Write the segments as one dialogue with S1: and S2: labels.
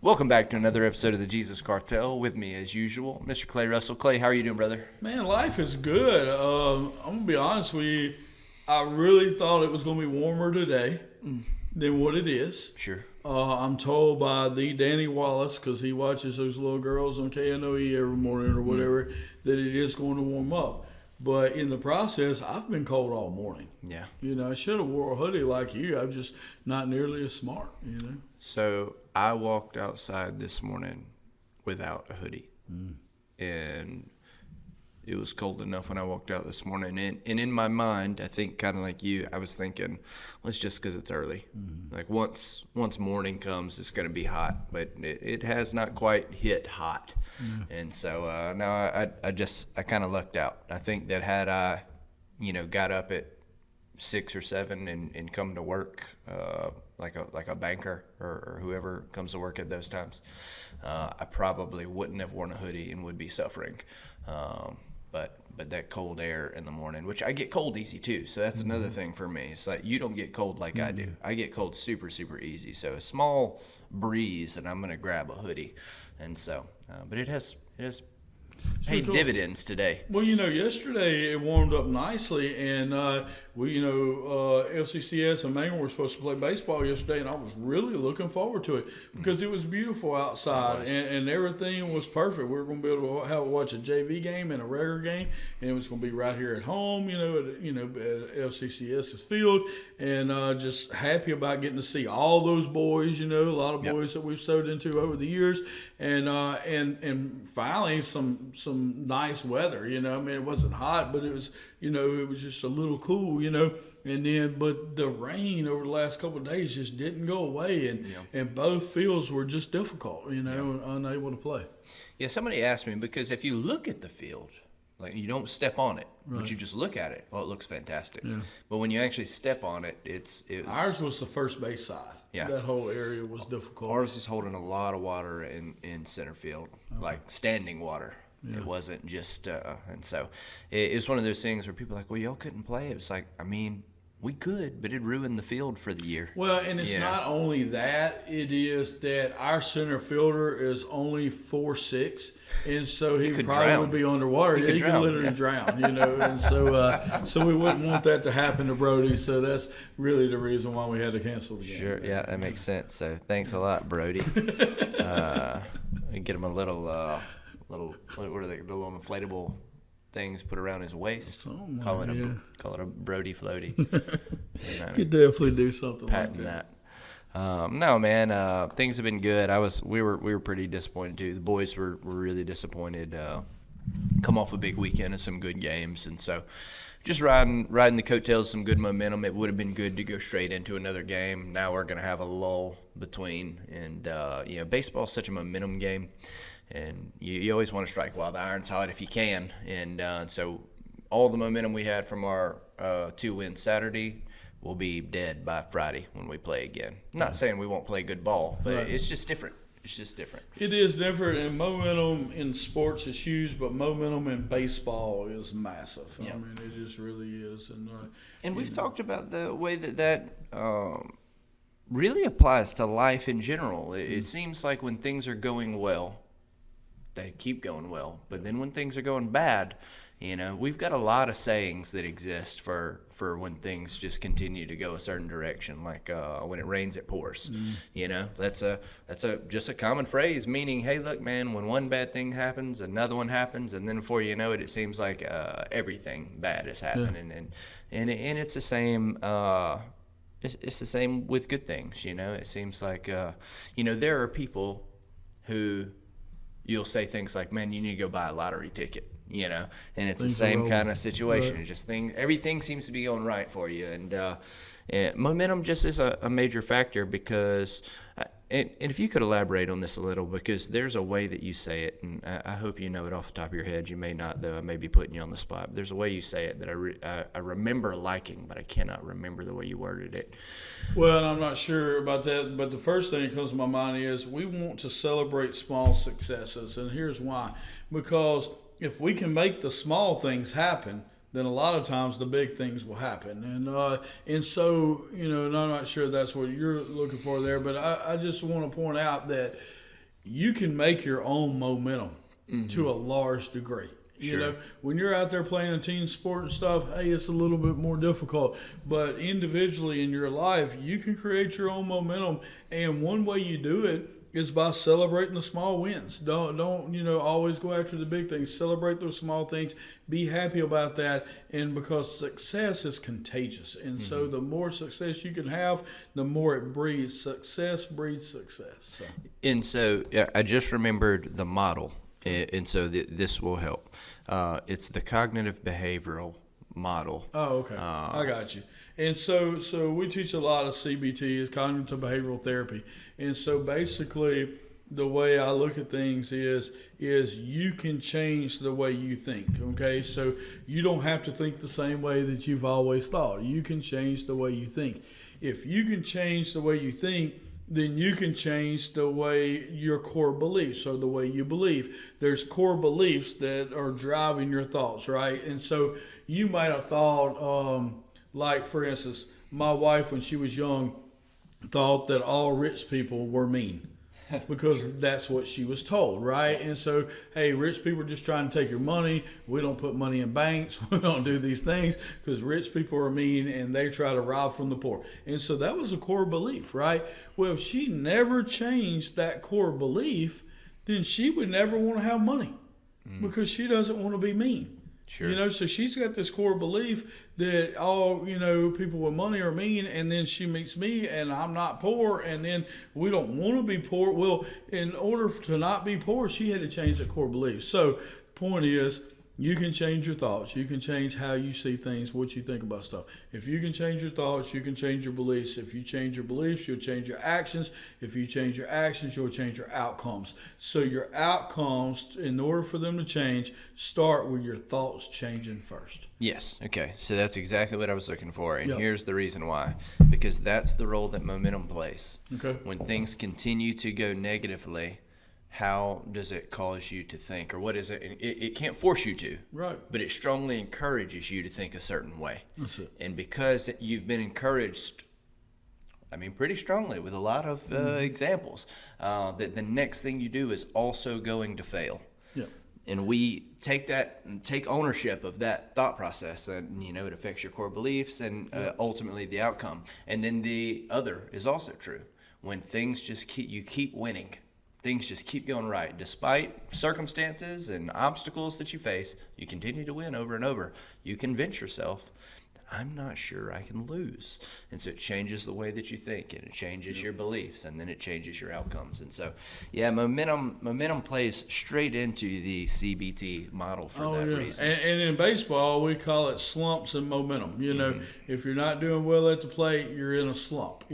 S1: Welcome back to another episode of the Jesus Cartel. With me, as usual, Mr. Clay Russell. Clay, how are you doing, brother?
S2: Man, life is good. I'm gonna be honest with you. I really thought it was gonna be warmer today than what it is.
S1: Sure.
S2: I'm told by the Danny Wallace, because he watches those little girls on KNOE every morning or whatever, that it is going to warm up. But in the process, I've been cold all morning.
S1: Yeah.
S2: I should have wore a hoodie like you. I'm just not nearly as smart.
S1: So I walked outside this morning without a hoodie, and it was cold enough when I walked out this morning. And in my mind, I think kind of like you, I was thinking, well, it's just because it's early. Like once morning comes, it's going to be hot, but it has not quite hit hot. And so now I kind of lucked out. I think that had I, got up at 6 or 7 and come to work like a banker or whoever comes to work at those times, I probably wouldn't have worn a hoodie and would be suffering. But that cold air in the morning, which I get cold easy too, so that's another thing for me. It's like you don't get cold like I do. I get cold super, super easy. So a small breeze and I'm going to grab a hoodie. And so, but it has paid dividends today.
S2: Well, yesterday it warmed up nicely, and LCCS and Maine were supposed to play baseball yesterday, and I was really looking forward to it because it was beautiful outside, and everything was perfect. We were going to be able to watch a JV game and a regular game, and it was going to be right here at home, at LCCS's field, and just happy about getting to see all those boys, a lot of boys that we've sewed into over the years, and finally some nice weather. It wasn't hot, but it was it was just a little cool, and then but the rain over the last couple of days just didn't go away, and both fields were just difficult, unable to play.
S1: Yeah, somebody asked me, because if you look at the field, like you don't step on it, but you just look at it, well, it looks fantastic. Yeah. But when you actually step on it,
S2: ours was the first base side. Yeah, that whole area was difficult.
S1: Ours is holding a lot of water in center field, like standing water. Yeah. It wasn't just, and so it was one of those things where people are like, well, y'all couldn't play. It was like, we could, but it ruined the field for the year.
S2: Well, and it's not only that, it is that our center fielder is only 4'6", and so he probably would be underwater. He could literally drown, and so we wouldn't want that to happen to Brody, so that's really the reason why we had to cancel the game.
S1: Sure, yeah, that makes sense. So thanks a lot, Brody. Get him a little, what are they, the little inflatable things put around his waist. Call it a Brody floaty.
S2: Could definitely do something like
S1: that. No, man, things have been good. We were pretty disappointed too. The boys were really disappointed. Come off a big weekend of some good games, and so just riding the coattails, some good momentum. It would have been good to go straight into another game. Now we're gonna have a lull between, and baseball is such a momentum game. And you always want to strike while the iron's hot if you can. And so all the momentum we had from our 2 wins Saturday will be dead by Friday when we play again. I'm not saying we won't play good ball, but it's just different. It's just different.
S2: It is different, and momentum in sports is huge, but momentum in baseball is massive. Yeah. It just really is.
S1: And we've talked about the way that really applies to life in general. It seems like when things are going well, they keep going well, but then when things are going bad, we've got a lot of sayings that exist for when things just continue to go a certain direction, like when it rains it pours. That's just a common phrase, meaning, hey, look, man, when one bad thing happens, another one happens, and then before you know it, it seems like everything bad is happening. And it's the same. It's the same with good things. It seems like there are people who you'll say things like, man, you need to go buy a lottery ticket, and it's the same kind of situation. Right. It's just everything seems to be going right for you. And momentum just is a major factor because, and if you could elaborate on this a little, because there's a way that you say it, and I hope you know it off the top of your head. You may not, though. I may be putting you on the spot. But there's a way you say it that I remember liking, but I cannot remember the way you worded it.
S2: Well, I'm not sure about that, but the first thing that comes to my mind is we want to celebrate small successes, and here's why. Because if we can make the small things happen, then a lot of times the big things will happen. And so, and I'm not sure that's what you're looking for there, but I just want to point out that, you can make your own momentum to a large degree. You know, when you're out there playing a team sport and stuff, hey, it's a little bit more difficult. But individually in your life, you can create your own momentum. And one way you do it is by celebrating the small wins. Don't always go after the big things. Celebrate those small things. Be happy about that. And because success is contagious. And so the more success you can have, the more it breeds. Success breeds success. So.
S1: And so I just remembered the model. And so this will help. It's the cognitive behavioral model.
S2: Oh, okay. I got you. And so we teach a lot of CBT, is cognitive behavioral therapy. And so basically the way I look at things is you can change the way you think, okay? So you don't have to think the same way that you've always thought. You can change the way you think. If you can change the way you think, then you can change the way your core beliefs or the way you believe. There's core beliefs that are driving your thoughts, right? And so you might have thought, like for instance, my wife when she was young thought that all rich people were mean. Because that's what she was told, right? And so, hey, rich people are just trying to take your money. We don't put money in banks. We don't do these things because rich people are mean and they try to rob from the poor. And so that was a core belief, right? Well, if she never changed that core belief, then she would never want to have money because she doesn't want to be mean.
S1: Sure.
S2: You know, so she's got this core belief that all, people with money are mean, and then she meets me and I'm not poor, and then we don't want to be poor. Well, in order to not be poor, she had to change that core belief. So the point is, you can change your thoughts. You can change how you see things, what you think about stuff. If you can change your thoughts, you can change your beliefs. If you change your beliefs, you'll change your actions. If you change your actions, you'll change your outcomes. So your outcomes, in order for them to change, start with your thoughts changing first.
S1: Yes. Okay. So that's exactly what I was looking for. And
S2: Yep.
S1: here's the reason why. Because that's the role that momentum plays.
S2: Okay.
S1: When things continue to go negatively, how does it cause you to think, or what is it? It can't force you to,
S2: Right.
S1: but it strongly encourages you to think a certain way.
S2: That's it.
S1: And because you've been encouraged, pretty strongly with a lot of examples, that the next thing you do is also going to fail.
S2: Yeah.
S1: And we take ownership of that thought process, and it affects your core beliefs and ultimately the outcome. And then the other is also true. When things you keep winning. Things just keep going right. Despite circumstances and obstacles that you face, you continue to win over and over. You convince yourself, I'm not sure I can lose. And so it changes the way that you think, and it changes your beliefs, and then it changes your outcomes. And so, momentum plays straight into the CBT model for that reason.
S2: And in baseball, we call it slumps and momentum. If you're not doing well at the plate, you're in a slump.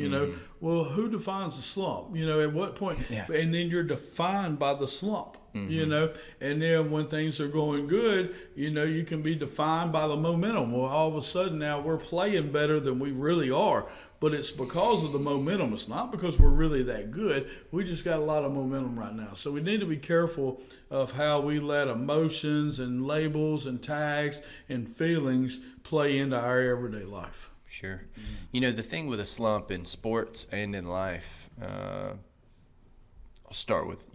S2: Well, who defines a slump? At what point?
S1: Yeah.
S2: And then you're defined by the slump. And then when things are going good, you can be defined by the momentum. Well, all of a sudden now we're playing better than we really are, but it's because of the momentum. It's not because we're really that good. We just got a lot of momentum right now. So we need to be careful of how we let emotions and labels and tags and feelings play into our everyday life.
S1: Sure. The thing with a slump in sports and in life, I'll start with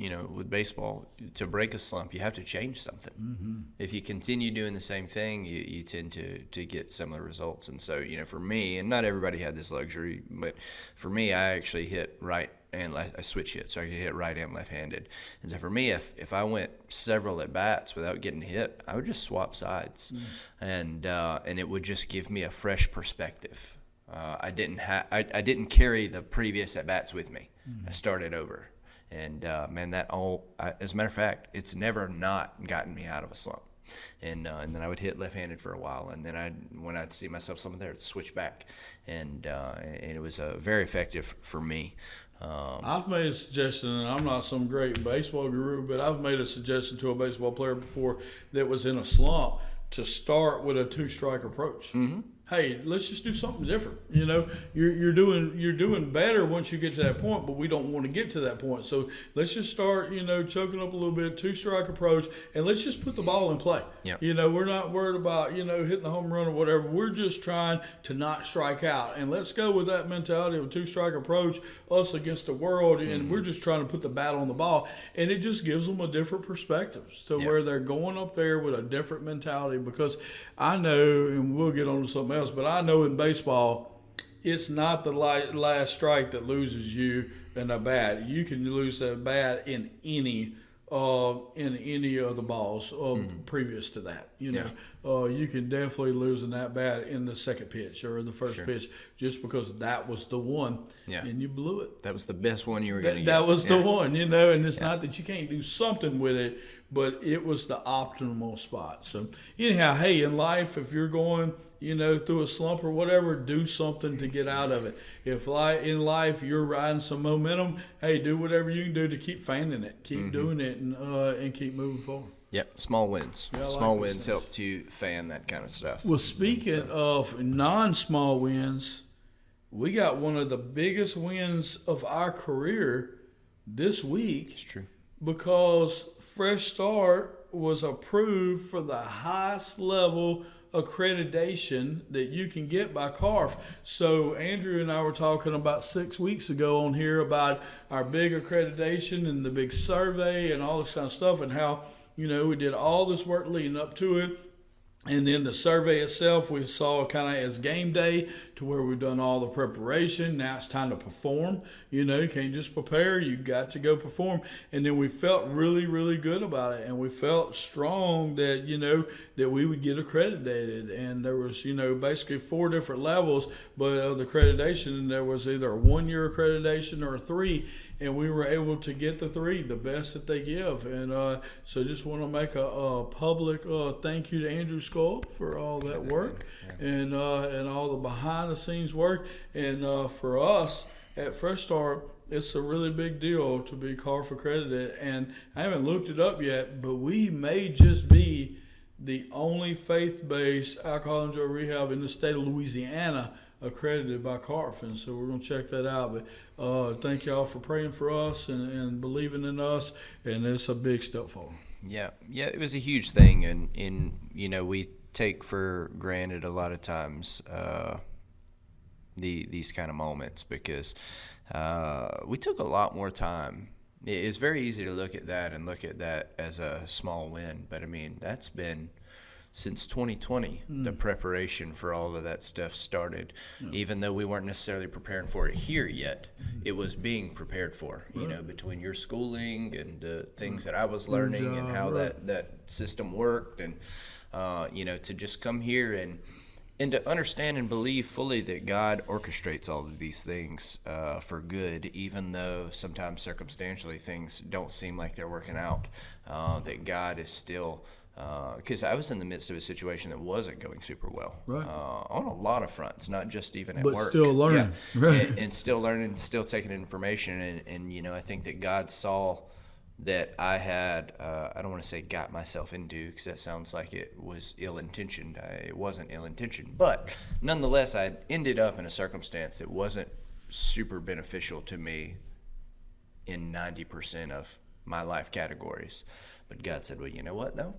S1: baseball. To break a slump, you have to change something. If you continue doing the same thing, you tend to get similar results. And so, for me, and not everybody had this luxury, but for me, I actually hit right and left. I switch hit, so I could hit right and left-handed. And so for me, if I went several at bats without getting hit, I would just swap sides, and it would just give me a fresh perspective. I didn't carry the previous at bats with me. I started over. And as a matter of fact, it's never not gotten me out of a slump. And then I would hit left-handed for a while, and then when I'd see myself something there, I'd switch back, and it was very effective for me.
S2: I've made a suggestion, and I'm not some great baseball guru, but I've made a suggestion to a baseball player before that was in a slump to start with a two-strike approach. hey, let's just do something different. You're doing better once you get to that point, but we don't want to get to that point. So let's just start, choking up a little bit, 2-strike approach, and let's just put the ball in play.
S1: Yep.
S2: We're not worried about, hitting the home run or whatever. We're just trying to not strike out. And let's go with that mentality of a 2-strike approach, us against the world, and we're just trying to put the bat on the ball. And it just gives them a different perspective to where they're going up there with a different mentality, because I know, and we'll get on to something else, but I know in baseball, it's not the last strike that loses you in a bat. You can lose that bat in any of the balls previous to that. You can definitely lose in that bat in the second pitch or the first pitch, just because that was the one, and you blew it.
S1: That was the best one you were going to get.
S2: That was the one, and it's not that you can't do something with it, but it was the optimal spot. So anyhow, hey, in life, if you're going, through a slump or whatever, do something to get out of it. If in life you're riding some momentum, hey, do whatever you can do to keep fanning it, keep doing it, and keep moving forward.
S1: Yep, small wins.
S2: Yeah,
S1: small wins help to fan that kind of stuff.
S2: Well, speaking of non-small wins, we got one of the biggest wins of our career this week.
S1: It's true.
S2: Because Fresh Start was approved for the highest level accreditation that you can get by CARF. So Andrew and I were talking about 6 weeks ago on here about our big accreditation and the big survey and all this kind of stuff, and how, we did all this work leading up to it. And then the survey itself, we saw kind of as game day, to where we've done all the preparation. Now it's time to perform. You can't just prepare. You got to go perform. And then we felt really, really good about it. And we felt strong that, that we would get accredited. And there was, basically 4 different levels, but of the accreditation, there was either a 1-year accreditation or a 3. And we were able to get the 3, the best that they give. And so just want to make a public thank you to Andrew Skull for all that work and all the behind-the-scenes work. And for us at Fresh Start, it's a really big deal to be CARF accredited. And I haven't looked it up yet, but we may just be the only faith-based alcohol and drug rehab in the state of Louisiana accredited by CARF, and so we're going to check that out. But thank y'all for praying for us and believing in us, and it's a big step forward.
S1: Yeah, it was a huge thing, and we take for granted a lot of times these kind of moments, because we took a lot more time. It's very easy to look at that as a small win, but I mean, that's been since 2020, the preparation for all of that stuff started. Even though we weren't necessarily preparing for it here yet, it was being prepared for, between your schooling and the things that I was learning and how that system worked. And, to just come here and to understand and believe fully that God orchestrates all of these things for good, even though sometimes circumstantially things don't seem like they're working out, that God is still... because I was in the midst of a situation that wasn't going super well, on a lot of fronts, not just even at work.
S2: But still learning,
S1: and still learning, still taking information, and I think that God saw that I had, I don't want to say got myself into, because that sounds like it was ill-intentioned. It wasn't ill-intentioned, but nonetheless, I ended up in a circumstance that wasn't super beneficial to me in 90% of my life categories. But God said, well, you know what, though?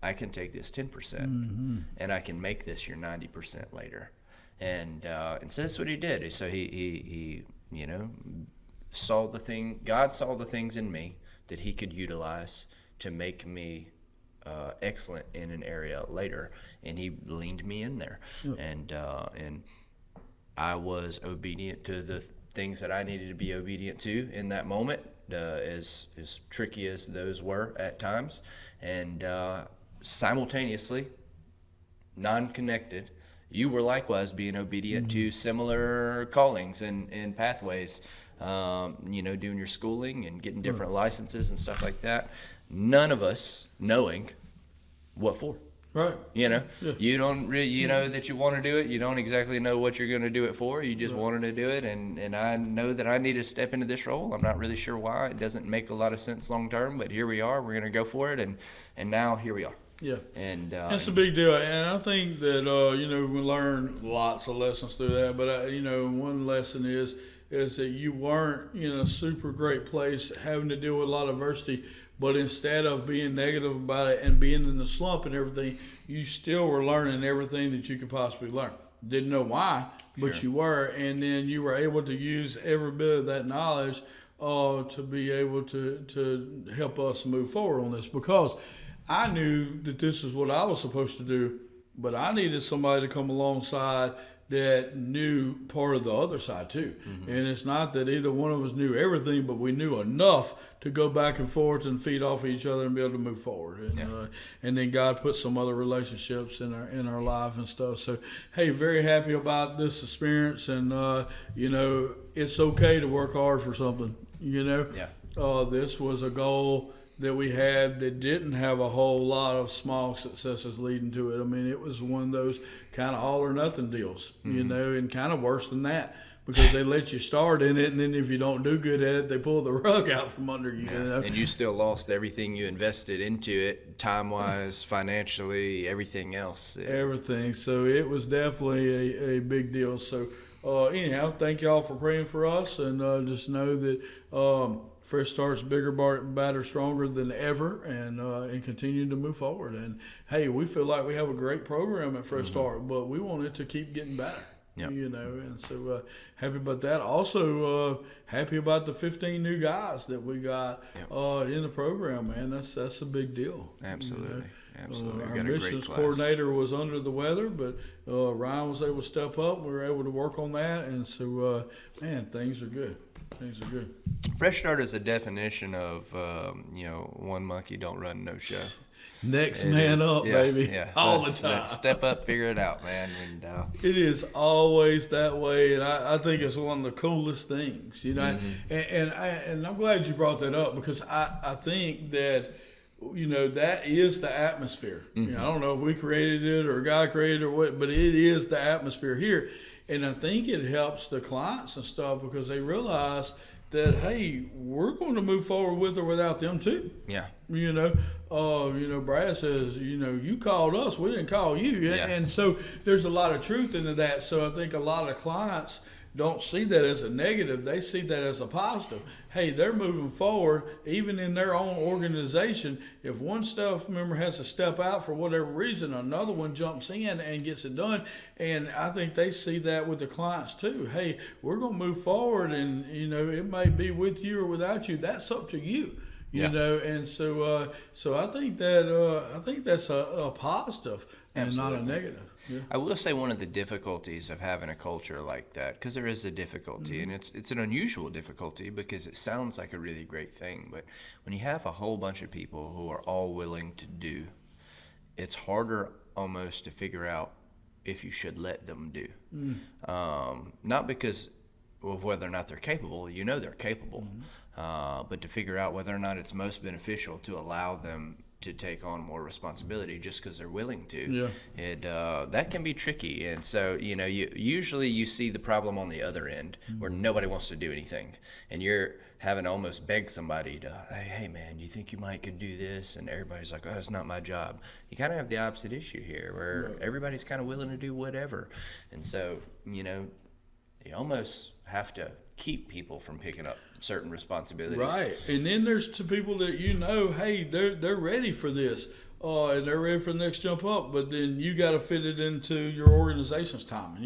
S1: I can take this 10% and I can make this your 90% later. And so that's what he did. So he saw the thing, God saw the things in me that he could utilize to make me excellent in an area later. And he leaned me in there. And I was obedient to the things that I needed to be obedient to in that moment, as tricky as those were at times. And simultaneously, non-connected, you were likewise being obedient to similar callings and pathways, doing your schooling and getting different licenses and stuff like that. None of us knowing what for.
S2: Right.
S1: You don't really, that you want to do it. You don't exactly know what you're going to do it for. You just wanted to do it. And I know that I need to step into this role. I'm not really sure why. It doesn't make a lot of sense long term, but here we are. We're going to go for it. And now here we are.
S2: Yeah.
S1: And
S2: it's a big deal. And I think that, we learn lots of lessons through that. But, one lesson is that you weren't in a super great place having to deal with a lot of adversity. But instead of being negative about it and being in the slump and everything, you still were learning everything that you could possibly learn. Didn't know why, but
S1: Sure.
S2: you were. And then you were able to use every bit of that knowledge to be able to help us move forward on this, because I knew that this is what I was supposed to do, but I needed somebody to come alongside that knew part of the other side too. Mm-hmm. And it's not that either one of us knew everything, but we knew enough to go back and forth and feed off each other and be able to move forward. And, and then God put some other relationships in our life and stuff. So, hey, very happy about this experience. And, it's okay to work hard for something, This was a goal that we had that didn't have a whole lot of small successes leading to it. I mean, it was one of those kind of all or nothing deals, and kind of worse than that, because they let you start in it, and then if you don't do good at it, they pull the rug out from under you.
S1: And you still lost everything you invested into it, time-wise, financially, everything else.
S2: Everything. So it was definitely a big deal. So anyhow, thank y'all for praying for us, and just know that Fresh Start's bigger, better, stronger than ever, and continue to move forward. And hey, we feel like we have a great program at Fresh Start, but we want it to keep getting better.
S1: Yep.
S2: And so happy about that. Also happy about the 15 new guys that we got in the program, man. That's a big deal.
S1: Absolutely. Absolutely.
S2: Our missions coordinator was under the weather, but Ryan was able to step up. We were able to work on that, and so things are good. Things are good.
S1: Fresh Start is a definition of one monkey don't run no show.
S2: Next man up, baby.
S1: Yeah.
S2: All the time.
S1: Step up, figure it out, man. And,
S2: it is always that way, and I think it's one of the coolest things, And I'm glad you brought that up, because I think that that is the atmosphere. I don't know if we created it or God created it or what, but it is the atmosphere here. And I think it helps the clients and stuff, because they realize that, hey, we're going to move forward with or without them too.
S1: Yeah.
S2: Brad says, you called us, we didn't call you.
S1: Yeah.
S2: And so there's a lot of truth into that. So I think a lot of clients don't see that as a negative. They see that as a positive. Hey, they're moving forward, even in their own organization. If one staff member has to step out for whatever reason, another one jumps in and gets it done. And I think they see that with the clients too. Hey, we're going to move forward, and it may be with you or without you. That's up to you. And so I think that's a positive and
S1: Absolutely.
S2: not a negative. Yeah.
S1: I will say one of the difficulties of having a culture like that, because there is a difficulty, and it's an unusual difficulty, because it sounds like a really great thing, but when you have a whole bunch of people who are all willing to do, it's harder almost to figure out if you should let them do. Not because of whether or not they're capable. They're capable, but to figure out whether or not it's most beneficial to allow them to take on more responsibility just because they're willing to. That can be tricky. And so you usually see the problem on the other end, where nobody wants to do anything, and you're having to almost beg somebody to, hey man, you think you could do this, and everybody's like, oh, it's not my job. You kind of have the opposite issue here, where everybody's kind of willing to do whatever, and so you almost have to keep people from picking up certain responsibilities.
S2: Right. And then there's two people that hey, they're ready for this. And they're ready for the next jump up, but then you got to fit it into your organization's time.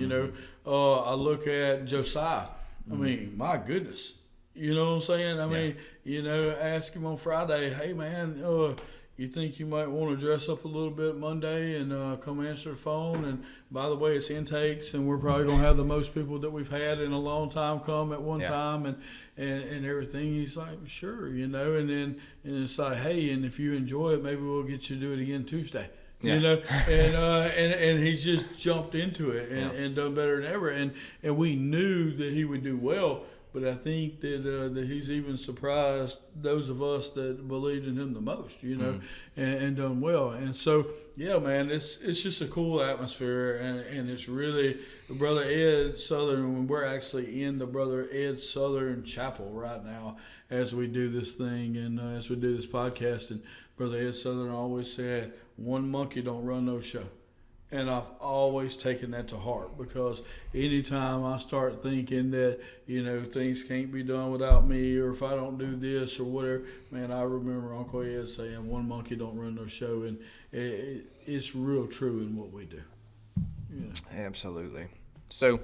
S2: I look at Josiah. I mean, my goodness. You know what I'm saying? I mean, ask him on Friday, hey man, you think you might want to dress up a little bit Monday and come answer the phone? And by the way, it's intakes, and we're probably going to have the most people that we've had in a long time come at one time, and everything. He's like, sure, and then it's like, hey, and if you enjoy it, maybe we'll get you to do it again Tuesday. And he's just jumped into it and done better than ever. And we knew that he would do well. But I think that he's even surprised those of us that believed in him the most, and done well. And so, yeah, man, it's just a cool atmosphere, and it's really Brother Ed Southern. We're actually in the Brother Ed Southern Chapel right now as we do this thing and as we do this podcast. And Brother Ed Southern always said, "One monkey don't run no show." And I've always taken that to heart, because anytime I start thinking that, things can't be done without me, or if I don't do this or whatever, man, I remember Uncle Ed saying, "One monkey don't run no show," and it's real true in what we do.
S1: Absolutely. So,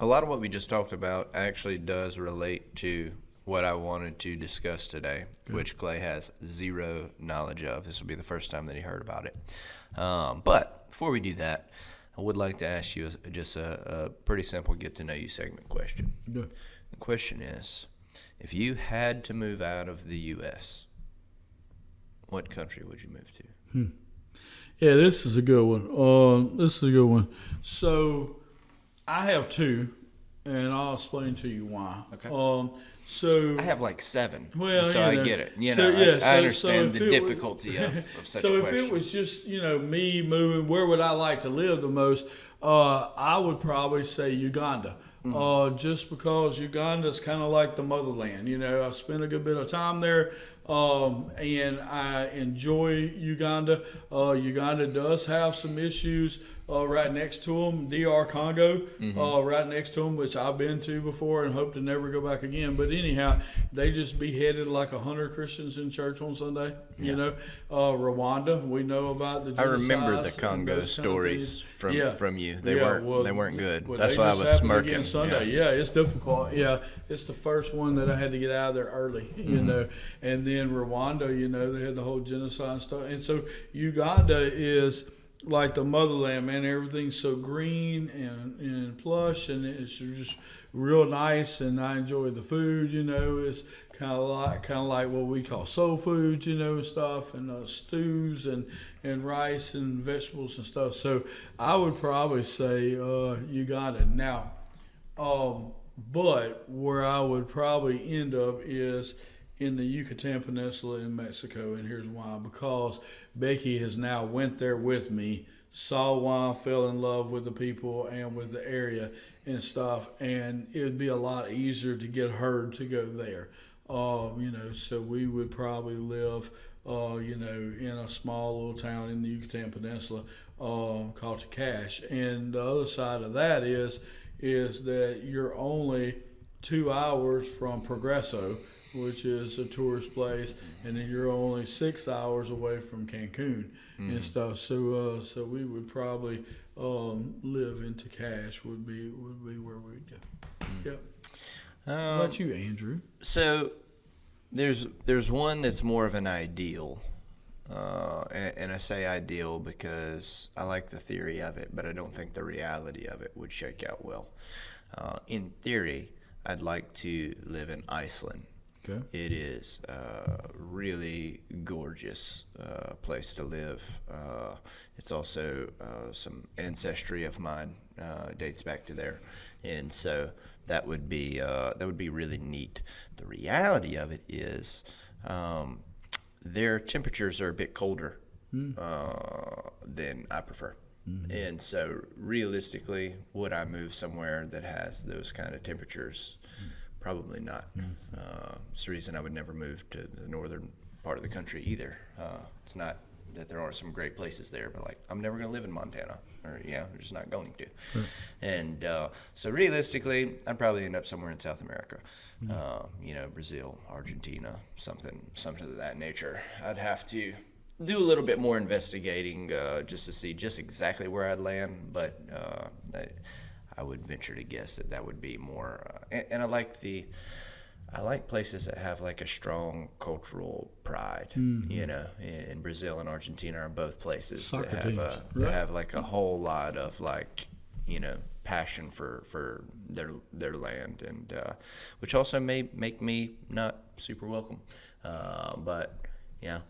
S1: a lot of what we just talked about actually does relate to what I wanted to discuss today, which Clay has zero knowledge of. This will be the first time that he heard about it. But before we do that, I would like to ask you just a pretty simple get-to-know-you segment question.
S2: Good.
S1: The question is, if you had to move out of the U.S., what country would you move to?
S2: Yeah, this is a good one. So I have two, and I'll explain to you why.
S1: Okay.
S2: So
S1: I have like 7,
S2: well,
S1: so I get it. I understand the difficulty of such
S2: so
S1: a
S2: if
S1: question.
S2: it was just me moving, where would I like to live the most? I would probably say Uganda. Just because Uganda is kind of like the motherland. I spent a good bit of time there, and I enjoy Uganda. Uganda does have some issues right next to them, DR Congo, right next to them, which I've been to before and hope to never go back again. But anyhow, they just beheaded like 100 Christians in church on Sunday. Rwanda, we know about the genocides.
S1: I remember the Congo stories from you. They weren't good.
S2: Well,
S1: That's
S2: they
S1: why I
S2: just
S1: was
S2: happened
S1: smirking.
S2: again Sunday. Yeah, it's difficult. Yeah, it's the first one that I had to get out of there early. And then Rwanda, they had the whole genocide and stuff. And so Uganda is like the motherland, man. Everything's so green and plush, and it's just real nice. And I enjoy the food. It's kind of like what we call soul food, and stuff, and stews and rice and vegetables and stuff. So I would probably say Uganda. Now, but where I would probably end up is in the Yucatan Peninsula in Mexico, and here's why. Because Becky has now went there with me, saw why I fell in love with the people and with the area and stuff, and it would be a lot easier to get her to go there. So we would probably live, in a small little town in the Yucatan Peninsula called Tacash. And the other side of that is that you're only 2 hours from Progreso, which is a tourist place, and then you're only 6 hours away from Cancun and stuff. So we would probably live in Tacash would be where we'd go. Yep. How about you, Andrew?
S1: So there's one that's more of an ideal, and I say ideal because I like the theory of it, but I don't think the reality of it would shake out well. In theory, I'd like to live in Iceland.
S2: Okay.
S1: It is a really gorgeous place to live. It's also some ancestry of mine dates back to there, and so that would be really neat. The reality of it is their temperatures are a bit colder than I prefer. And so realistically, would I move somewhere that has those kind of temperatures? Probably not. It's the reason I would never move to the northern part of the country either. It's not that there aren't some great places there, but I'm never going to live in Montana, or I'm just not going to. And so realistically, I'd probably end up somewhere in South America, Brazil, Argentina, something of that nature. I'd have to do a little bit more investigating just to see just exactly where I'd land, but I would venture to guess that would be more. And I like places that have like a strong cultural pride. In Brazil and Argentina are both places that have like a whole lot of passion for their land, and which also may make me not super welcome. But in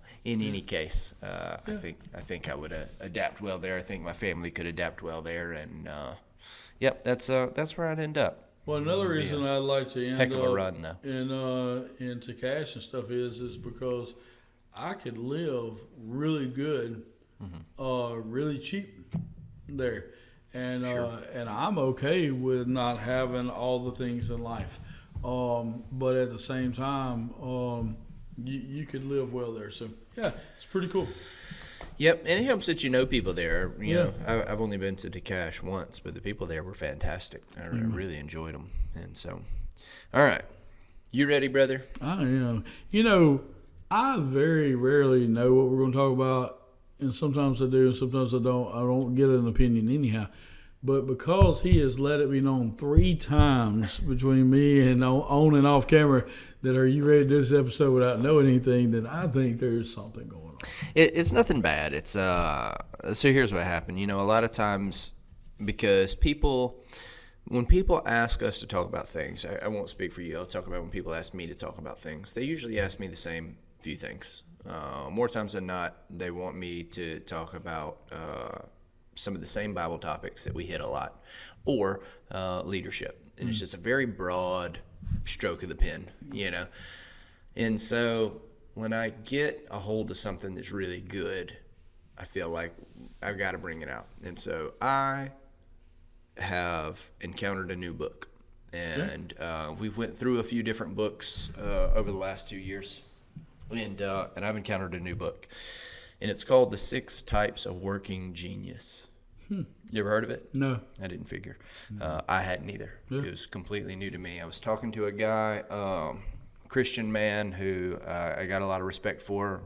S1: any case, I think I would adapt well there. I think my family could adapt well there, and yep, that's where I'd end up.
S2: Well, another reason I'd like to end
S1: Heck of a
S2: up
S1: run, though.
S2: in Tacash and stuff is because I could live really good, really cheap there, and and I'm okay with not having all the things in life, but at the same time, you could live well there. So Yeah, it's pretty cool.
S1: Yep, and it helps that you know people there. You
S2: Yeah.
S1: know, I've only been to DeCash once, but the people there were fantastic. I really enjoyed them, and so, all right, you ready, brother?
S2: I am. I very rarely know what we're going to talk about, and sometimes I do, and sometimes I don't. I don't get an opinion anyhow. But because he has let it be known 3 times between me and on and off camera that are you ready to do this episode without knowing anything, then I think there's something going on.
S1: It's nothing bad. It's so here's what happened. You know, a lot of times because when people ask us to talk about things, I won't speak for you. I'll talk about when people ask me to talk about things. They usually ask me the same few things. More times than not, they want me to talk about some of the same Bible topics that we hit a lot, or leadership. And it's just a very broad stroke of the pen, you know. And so when I get a hold of something that's really good, I feel like I've got to bring it out. And so I have encountered a new book. And we've went through a few different books over the last 2 years. And I've encountered a new book. And it's called The 6 Types of Working Genius. You ever heard of it?
S2: No.
S1: I didn't figure. I hadn't either.
S2: Yeah.
S1: It was completely new to me. I was talking to a guy, Christian man who I got a lot of respect for.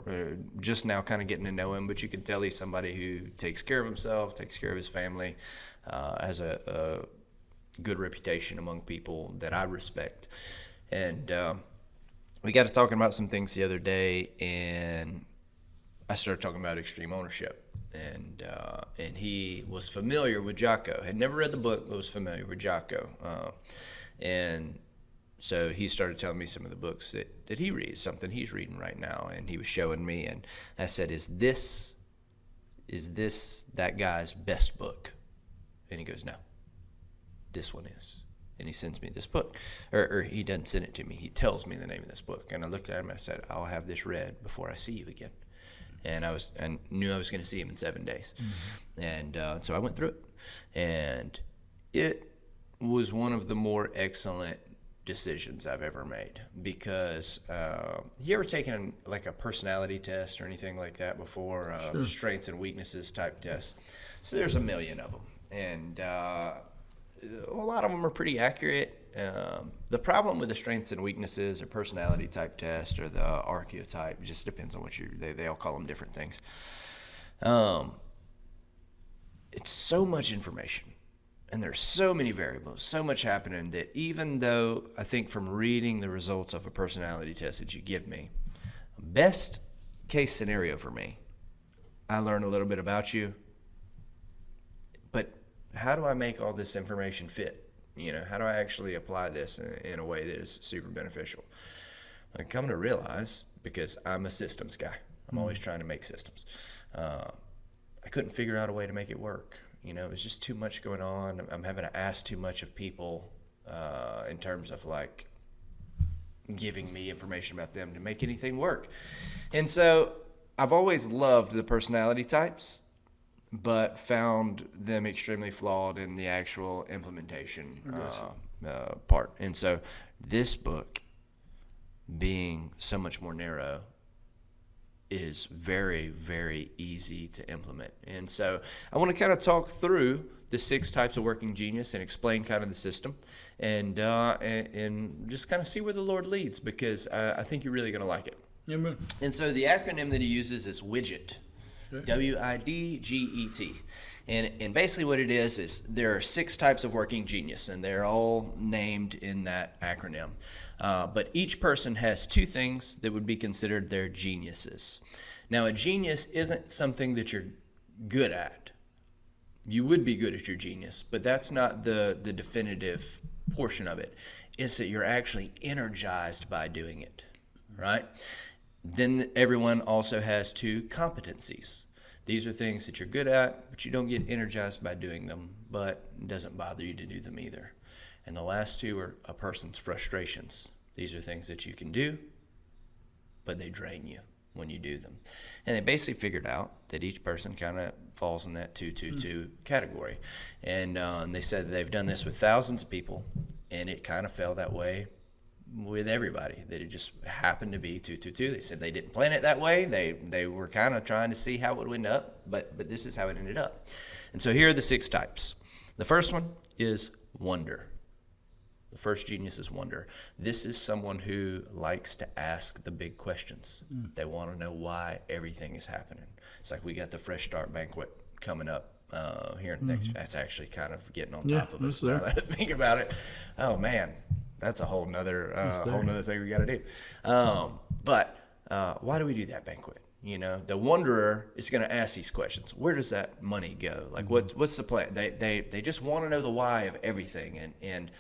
S1: Just now kind of getting to know him, but you can tell he's somebody who takes care of himself, takes care of his family, has a good reputation among people that I respect. And we got to talking about some things the other day, and I started talking about extreme ownership. And he was familiar with Jocko. Had never read the book, but was familiar with Jocko. And so he started telling me some of the books that he reads, something he's reading right now. And he was showing me, and I said, is this that guy's best book? And he goes, no, this one is. And he sends me this book. Or he doesn't send it to me. He tells me the name of this book. And I looked at him and I said, I'll have this read before I see you again. And I knew I was going to see him in 7 days. Mm-hmm. And so I went through it. And it was one of the more excellent decisions I've ever made. Because you ever taken like a personality test or anything like that before?
S2: Sure.
S1: Strengths and weaknesses type test. So there's a million of them. And a lot of them are pretty accurate. The problem with the strengths and weaknesses or personality type test or the archetype, it just depends on what they all call them different things. It's so much information and there's so many variables, so much happening that even though I think from reading the results of a personality test that you give me, best case scenario for me, I learn a little bit about you, but how do I make all this information fit? You know, how do I actually apply this in a way that is super beneficial? I come to realize, because I'm a systems guy, I'm always trying to make systems. I couldn't figure out a way to make it work. You know, it was just too much going on. I'm having to ask too much of people in terms of like giving me information about them to make anything work. And so I've always loved the personality types, but found them extremely flawed in the actual implementation part. And so this book, being so much more narrow, is very, very easy to implement. And so I want to kind of talk through the 6 types of working genius and explain kind of the system and just kind of see where the Lord leads, because I think you're really going to like it.
S2: Amen.
S1: And so the acronym that he uses is WIDGET. WIDGET. And basically what it is there are 6 types of working genius, and they're all named in that acronym. But each person has 2 things that would be considered their geniuses. Now, a genius isn't something that you're good at. You would be good at your genius, but that's not the definitive portion of it. It's that you're actually energized by doing it, right? Then everyone also has 2 competencies. These are things that you're good at, but you don't get energized by doing them, but it doesn't bother you to do them either. And the last 2 are a person's frustrations. These are things that you can do, but they drain you when you do them. And they basically figured out that each person kind of falls in that 2-2-2 category. And they said that they've done this with thousands of people, and it kind of fell that way with everybody that it just happened to be 222. They said they didn't plan it that way. They were kind of trying to see how it would end up, but this is how it ended up. And so here are the 6 types. The first one is wonder. The first genius is wonder. This is someone who likes to ask the big questions. They want to know why everything is happening. It's like we got the Fresh Start banquet coming up here next. That's actually kind of getting on top of us now that I think about it. Oh man, that's a whole nother thing we got to do. But why do we do that banquet? You know, the wanderer is going to ask these questions. Where does that money go? Like, what's the plan? They just want to know the why of everything, and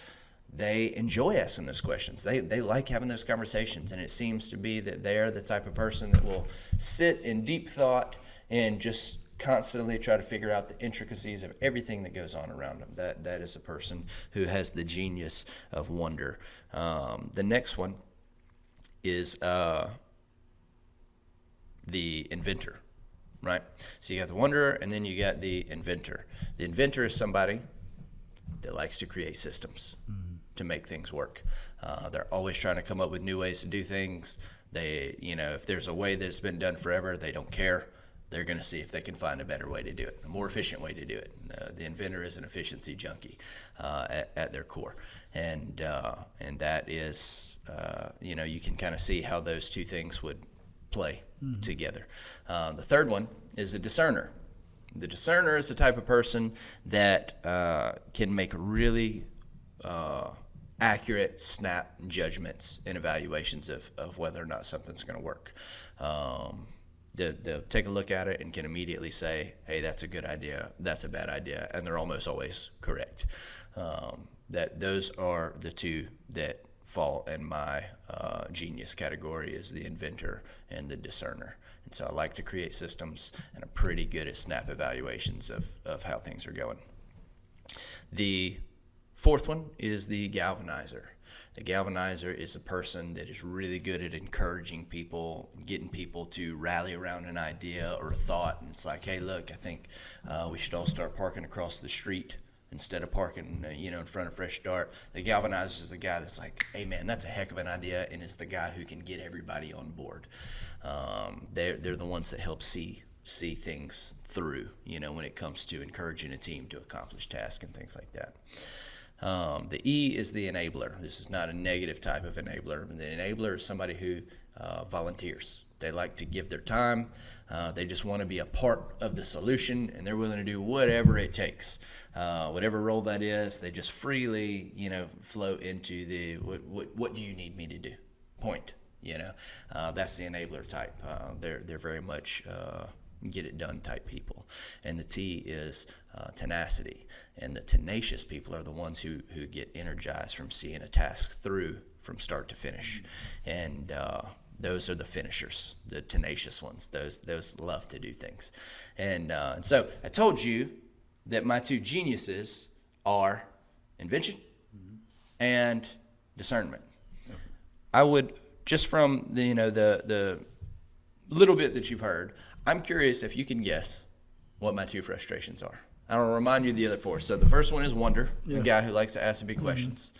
S1: they enjoy asking those questions. They like having those conversations, and it seems to be that they're the type of person that will sit in deep thought and just constantly try to figure out the intricacies of everything that goes on around them. That is a person who has the genius of wonder. The next one is the inventor, right? So you got the wanderer, and then you got the inventor. The inventor is somebody that likes to create systems to make things work. They're always trying to come up with new ways to do things. They, if there's a way that's been done forever, they don't care. They're going to see if they can find a better way to do it, a more efficient way to do it. The inventor is an efficiency junkie at their core, and that is, you can kind of see how those two things would play together. The third one is a discerner. The discerner is the type of person that can make really accurate snap judgments and evaluations of whether or not something's going to work. They'll take a look at it and can immediately say, hey, that's a good idea, that's a bad idea, and they're almost always correct. That those are the two that fall in my genius category, is the inventor and the discerner. And so I like to create systems, and I'm pretty good at snap evaluations of how things are going. The fourth one is the galvanizer. The galvanizer is a person that is really good at encouraging people, getting people to rally around an idea or a thought. And it's like, hey, look, I think we should all start parking across the street instead of parking, in front of Fresh Start. The galvanizer is the guy that's like, hey, man, that's a heck of an idea, and it's the guy who can get everybody on board. They're the ones that help see things through, when it comes to encouraging a team to accomplish tasks and things like that. The E is the enabler. This is not a negative type of enabler. The enabler is somebody who volunteers. They like to give their time. They just want to be a part of the solution, and they're willing to do whatever it takes. Whatever role that is, they just freely, float into the what do you need me to do? Point. That's the enabler type. They're very much get it done type people. And the T is tenacity. And the tenacious people are the ones who get energized from seeing a task through from start to finish. And those are the finishers, the tenacious ones. Those love to do things. And so I told you that my two geniuses are invention and discernment. Okay. I would, just from the the little bit that you've heard, I'm curious if you can guess what my two frustrations are. I'll remind you of the other four. So the first one is wonder, the guy who likes to ask the big questions.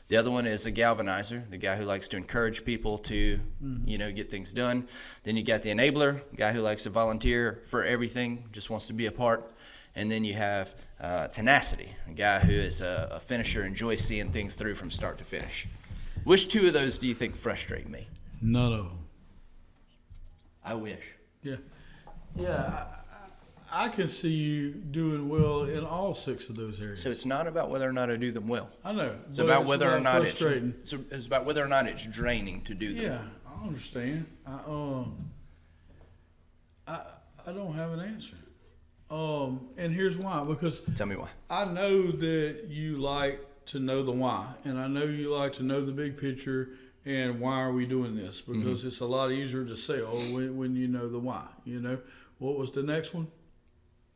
S1: The other one is a galvanizer, the guy who likes to encourage people to, get things done. Then you got the enabler, the guy who likes to volunteer for everything, just wants to be a part. And then you have tenacity, a guy who is a finisher, enjoys seeing things through from start to finish. Which two of those do you think frustrate me?
S2: None of them.
S1: I wish.
S2: Yeah. I can see you doing well in all 6 of those areas.
S1: So it's not about whether or not I do them well.
S2: I know.
S1: It's about whether or not it's about whether or not it's draining to do them.
S2: Yeah, I understand. I don't have an answer. And here's why. Because
S1: tell me why.
S2: I know that you like to know the why, and I know you like to know the big picture and why are we doing this? Because it's a lot easier to sell when you know the why. What was the next one?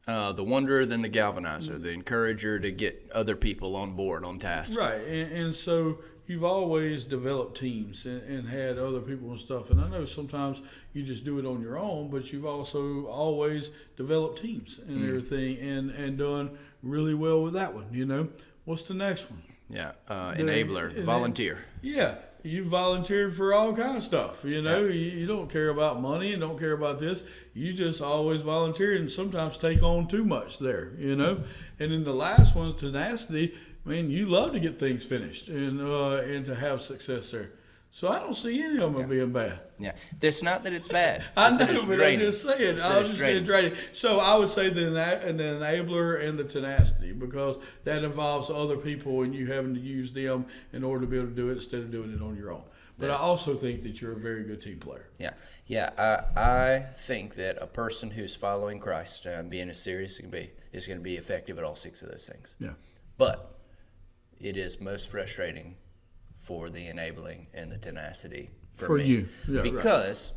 S1: The wanderer, then the galvanizer, the encourager to get other people on board, on task.
S2: Right, and so you've always developed teams and had other people and stuff. And I know sometimes you just do it on your own, but you've also always developed teams and everything and done really well with that one, What's the next one?
S1: Yeah, enabler, volunteer.
S2: Yeah, you volunteered for all kind of stuff. You know, you don't care about money and don't care about this. You just always volunteer and sometimes take on too much there. You know, and then the last one's tenacity. I mean, you love to get things finished and to have success there. So I don't see any of them being bad.
S1: Yeah, it's not that it's bad.
S2: I
S1: It's that
S2: know,
S1: it's
S2: but
S1: draining.
S2: I'm just saying. I was just saying draining. So I would say the enabler and the tenacity, because that involves other people and you having to use them in order to be able to do it instead of doing it on your own. But I also think that you're a very good team player.
S1: Yeah. I think that a person who's following Christ, being as serious as can be, is going to be effective at all 6 of those things.
S2: Yeah.
S1: But it is most frustrating for the enabling and the tenacity for me.
S2: You. Yeah,
S1: because,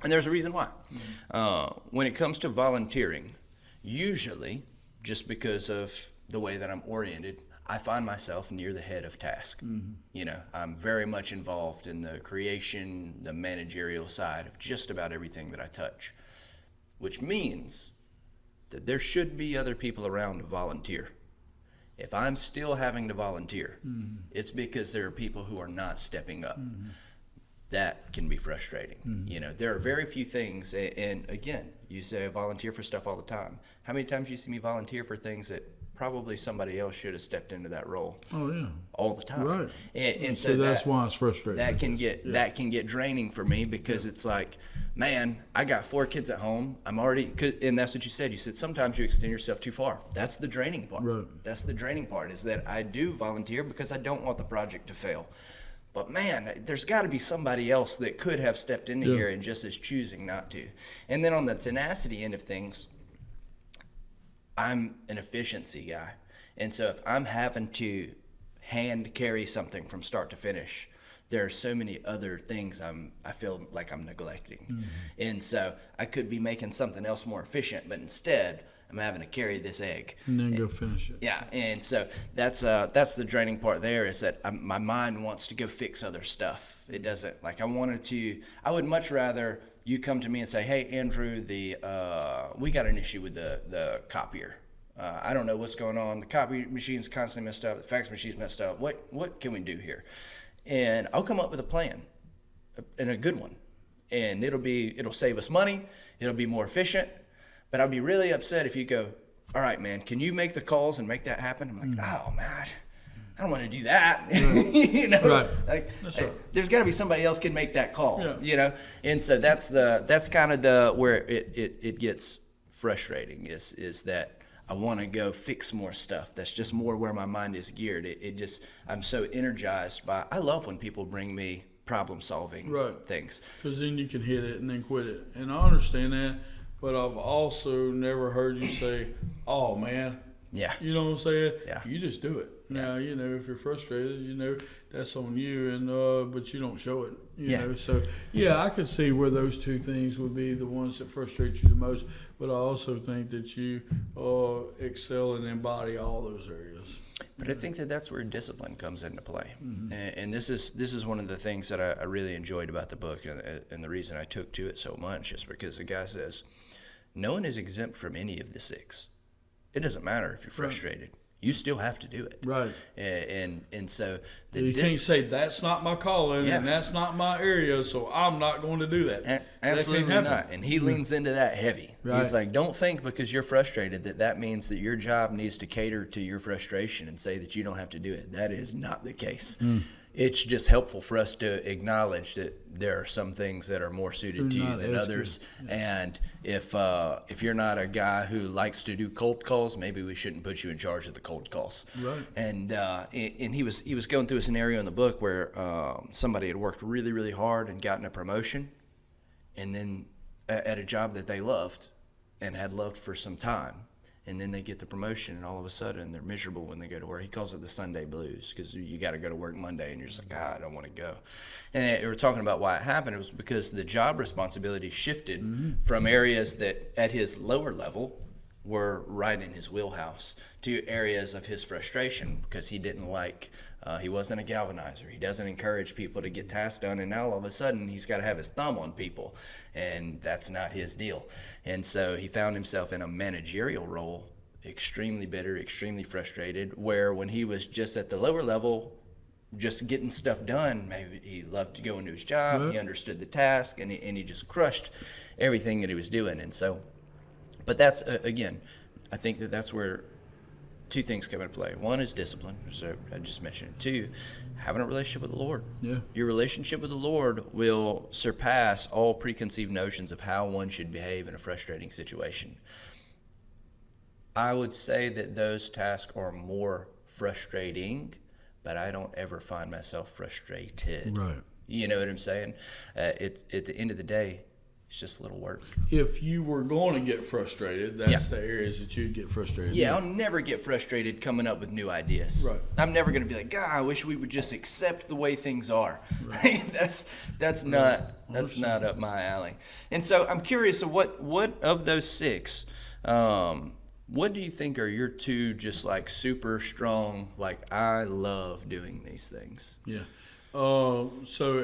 S1: and there's a reason why. When it comes to volunteering, usually, just because of the way that I'm oriented, I find myself near the head of task. You know, I'm very much involved in the creation, the managerial side of just about everything that I touch, which means that there should be other people around to volunteer. If I'm still having to volunteer, it's because there are people who are not stepping up. That can be frustrating. You know, there are very few things, and again, you say I volunteer for stuff all the time. How many times do you see me volunteer for things that probably somebody else should have stepped into that role?
S2: Oh yeah,
S1: all the time.
S2: Right.
S1: And
S2: so that's why it's frustrating.
S1: That can get draining for me, because it's like, man, I got 4 kids at home. I'm already, and that's what you said. You said sometimes you extend yourself too far. That's the draining part.
S2: Right.
S1: That's the draining part, is that I do volunteer because I don't want the project to fail. But man, there's got to be somebody else that could have stepped into here and just is choosing not to. And then on the tenacity end of things, I'm an efficiency guy. And so if I'm having to hand carry something from start to finish, there are so many other things I feel like I'm neglecting. And so I could be making something else more efficient, but instead I'm having to carry this egg.
S2: And then go finish it.
S1: Yeah, and so that's the draining part there, is that my mind wants to go fix other stuff. It doesn't, like I would much rather you come to me and say, hey, Andrew, we got an issue with the copier. I don't know what's going on. The copy machine's constantly messed up. The fax machine's messed up. What can we do here? And I'll come up with a plan, and a good one. And it'll save us money. It'll be more efficient. But I'll be really upset if you go, all right, man, can you make the calls and make that happen? I'm like, oh, man, I don't want to do that. You know,
S2: Right.
S1: Like,
S2: That's right.
S1: There's got to be somebody else can make that call.
S2: Yeah.
S1: You know, and so that's kind of where it gets frustrating, is that I want to go fix more stuff. That's just more where my mind is geared. I'm so energized by. I love when people bring me problem solving things,
S2: because then you can hit it and then quit it. And I understand that. But I've also never heard you say, oh, man.
S1: Yeah.
S2: You know what I'm saying?
S1: Yeah.
S2: You just do it. Now, you know, if you're frustrated, you know, that's on you, and but you don't show it, you know. So, yeah, I could see where those two things would be the ones that frustrate you the most. But I also think that you excel and embody all those areas.
S1: But I think that's where discipline comes into play. And this is one of the things that I really enjoyed about the book, and the reason I took to it so much is because the guy says, no one is exempt from any of the 6. It doesn't matter if you're frustrated. You still have to do it.
S2: Right.
S1: And so
S2: you can't say that's not my calling and that's not my area, so I'm not going to do that.
S1: Absolutely not. And he leans into that heavy.
S2: Right.
S1: He's like, don't think because you're frustrated that means that your job needs to cater to your frustration and say that you don't have to do it. That is not the case. It's just helpful for us to acknowledge that there are some things that are more suited to you than others. And if you're not a guy who likes to do cold calls, maybe we shouldn't put you in charge of the cold calls.
S2: Right.
S1: And he was going through a scenario in the book where somebody had worked really, really hard and gotten a promotion, and then at a job that they loved and had loved for some time. And then they get the promotion, and all of a sudden they're miserable when they go to work. He calls it the Sunday blues, because you got to go to work Monday, and you're just like, I don't want to go. And we were talking about why it happened. It was because the job responsibility shifted from areas that at his lower level were right in his wheelhouse to areas of his frustration, because he didn't like, he wasn't a galvanizer. He doesn't encourage people to get tasks done, and now all of a sudden he's got to have his thumb on people, and that's not his deal. And so he found himself in a managerial role, extremely bitter, extremely frustrated, where when he was just at the lower level, just getting stuff done. Maybe he loved to go into his job.
S2: Right.
S1: He understood the task, and he just crushed everything that he was doing. And so, but that's again, I think that's where two things come into play. One is discipline, so I just mentioned it. Two, having a relationship with the Lord.
S2: Yeah.
S1: Your relationship with the Lord will surpass all preconceived notions of how one should behave in a frustrating situation. I would say that those tasks are more frustrating, but I don't ever find myself frustrated.
S2: Right.
S1: You know what I'm saying? It's at the end of the day, it's just a little work.
S2: If you were going to get frustrated, that's the areas that you'd get frustrated.
S1: Yeah, I'll never get frustrated coming up with new ideas.
S2: Right.
S1: I'm never going to be like, God, I wish we would just accept the way things are. Right. that's not up my alley. And so I'm curious, so what of those six, what do you think are your two just like super strong, like I love doing these things?
S2: Yeah. So,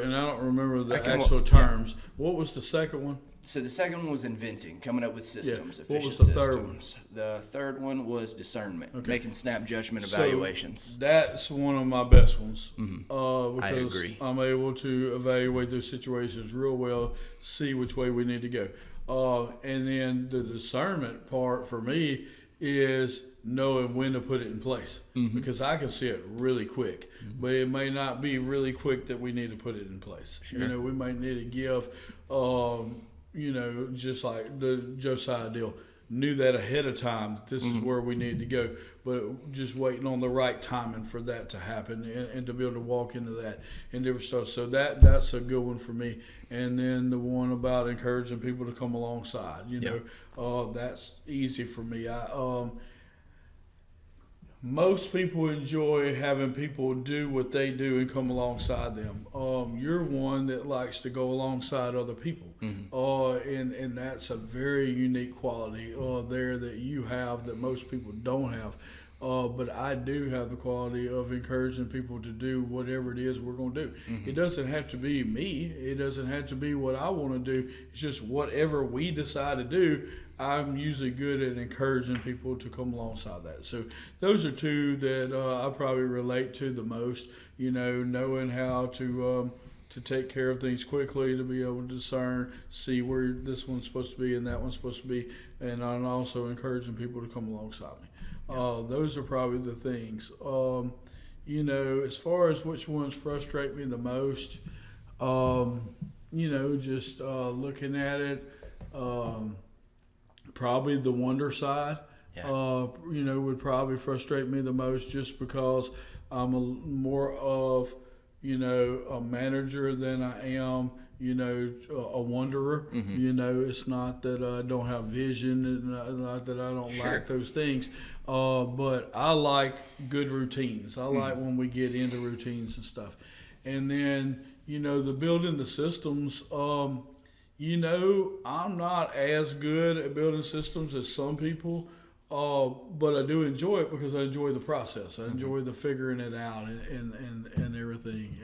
S2: and I don't remember the
S1: can-
S2: actual terms. What was the second one?
S1: So the second one was inventing, coming up with systems,
S2: Yeah. What
S1: efficient
S2: was the third
S1: systems. The third one was discernment,
S2: Okay.
S1: making snap judgment
S2: So,
S1: evaluations.
S2: That's one of my best ones.
S1: I
S2: Because
S1: agree.
S2: I'm able to evaluate those situations real well, see which way we need to go. And then the discernment part for me is knowing when to put it in place, because I can see it really quick, but it may not be really quick that we need to put it in place.
S1: Sure.
S2: You know, we might need to give, you know, just like the Josiah deal, knew that ahead of time that this is where we need to go, but just waiting on the right timing for that to happen and to be able to walk into that and different stuff. So that's a good one for me. And then the one about encouraging people to come alongside, you know, that's easy for me. Most people enjoy having people do what they do and come alongside them. You're one that likes to go alongside other people. And that's a very unique quality there that you have that most people don't have. But I do have the quality of encouraging people to do whatever it is we're going to do. It doesn't have to be me. It doesn't have to be what I want to do. It's just whatever we decide to do. I'm usually good at encouraging people to come alongside that. So those are two that I probably relate to the most. You know, knowing how to take care of things quickly, to be able to discern, see where this one's supposed to be and that one's supposed to be, and I'm also encouraging people to come alongside me. Those are probably the things. You know, as far as which ones frustrate me the most, you know, just looking at it, probably the wonder side, you know, would probably frustrate me the most, just because I'm more of, you know, a manager than I am, you know, a wanderer. You know, it's not that I don't have vision, and not that I don't like those things, but I like good routines. I like when we get into routines and stuff. And then, you know, the building the systems, you know, I'm not as good at building systems as some people, but I do enjoy it because I enjoy the process. I enjoy the figuring it out and everything.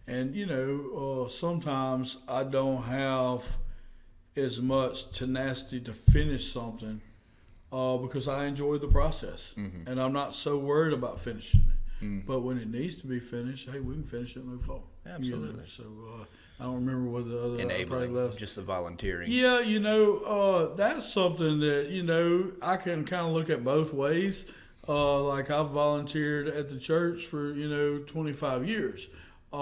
S2: And you know, sometimes I don't have as much tenacity to finish something because I enjoy the process, and I'm not so worried about finishing it. But when it needs to be finished, hey, we can finish it and move forward.
S1: Absolutely.
S2: You know? So I don't remember what the other
S1: Enabling, just the volunteering.
S2: Yeah, you know, that's something that, you know, I can kind of look at both ways. Like I've volunteered at the church for, you know, 25 years. You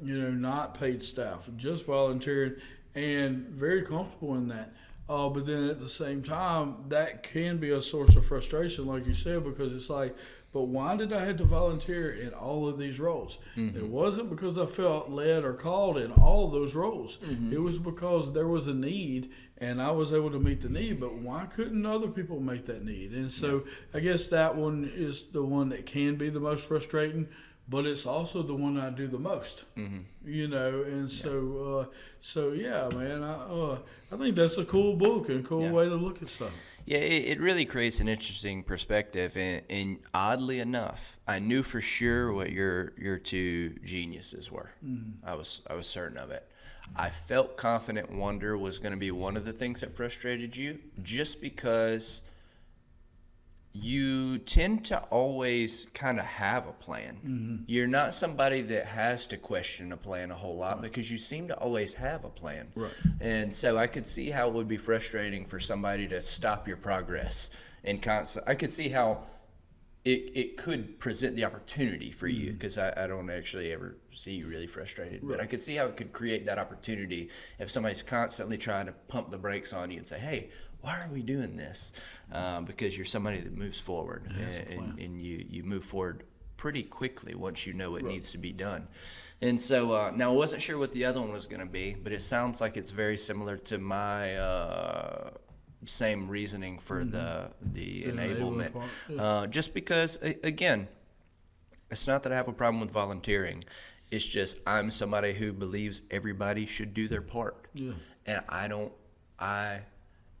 S2: know, not paid staff, just volunteering, and very comfortable in that. But then at the same time, that can be a source of frustration, like you said, because it's like, but why did I have to volunteer in all of these roles? It wasn't because I felt led or called in all of those roles. It was because there was a need, and I was able to meet the need, but why couldn't other people make that need? And so I guess that one is the one that can be the most frustrating, but it's also the one I do the most, you know. And so yeah, man, I think that's a cool book and a cool way to look at stuff.
S1: Yeah, it really creates an interesting perspective, and oddly enough, I knew for sure what your two geniuses were. I was certain of it. I felt confident wonder was going to be one of the things that frustrated you, just because you tend to always kind of have a plan. You're not somebody that has to question a plan a whole lot because you seem to always have a plan.
S2: Right.
S1: And so I could see how it would be frustrating for somebody to stop your progress and I could see how it could present the opportunity for you, because I don't actually ever see you really frustrated. But I could see how it could create that opportunity if somebody's constantly trying to pump the brakes on you and say, hey, why are we doing this? Because you're somebody that moves forward, and you move forward pretty quickly once you know what needs to be done. And so now I wasn't sure what the other one was going to be, but it sounds like it's very similar to my same reasoning for the enablement. Just because, again, it's not that I have a problem with volunteering. It's just I'm somebody who believes everybody should do their part. Yeah. And I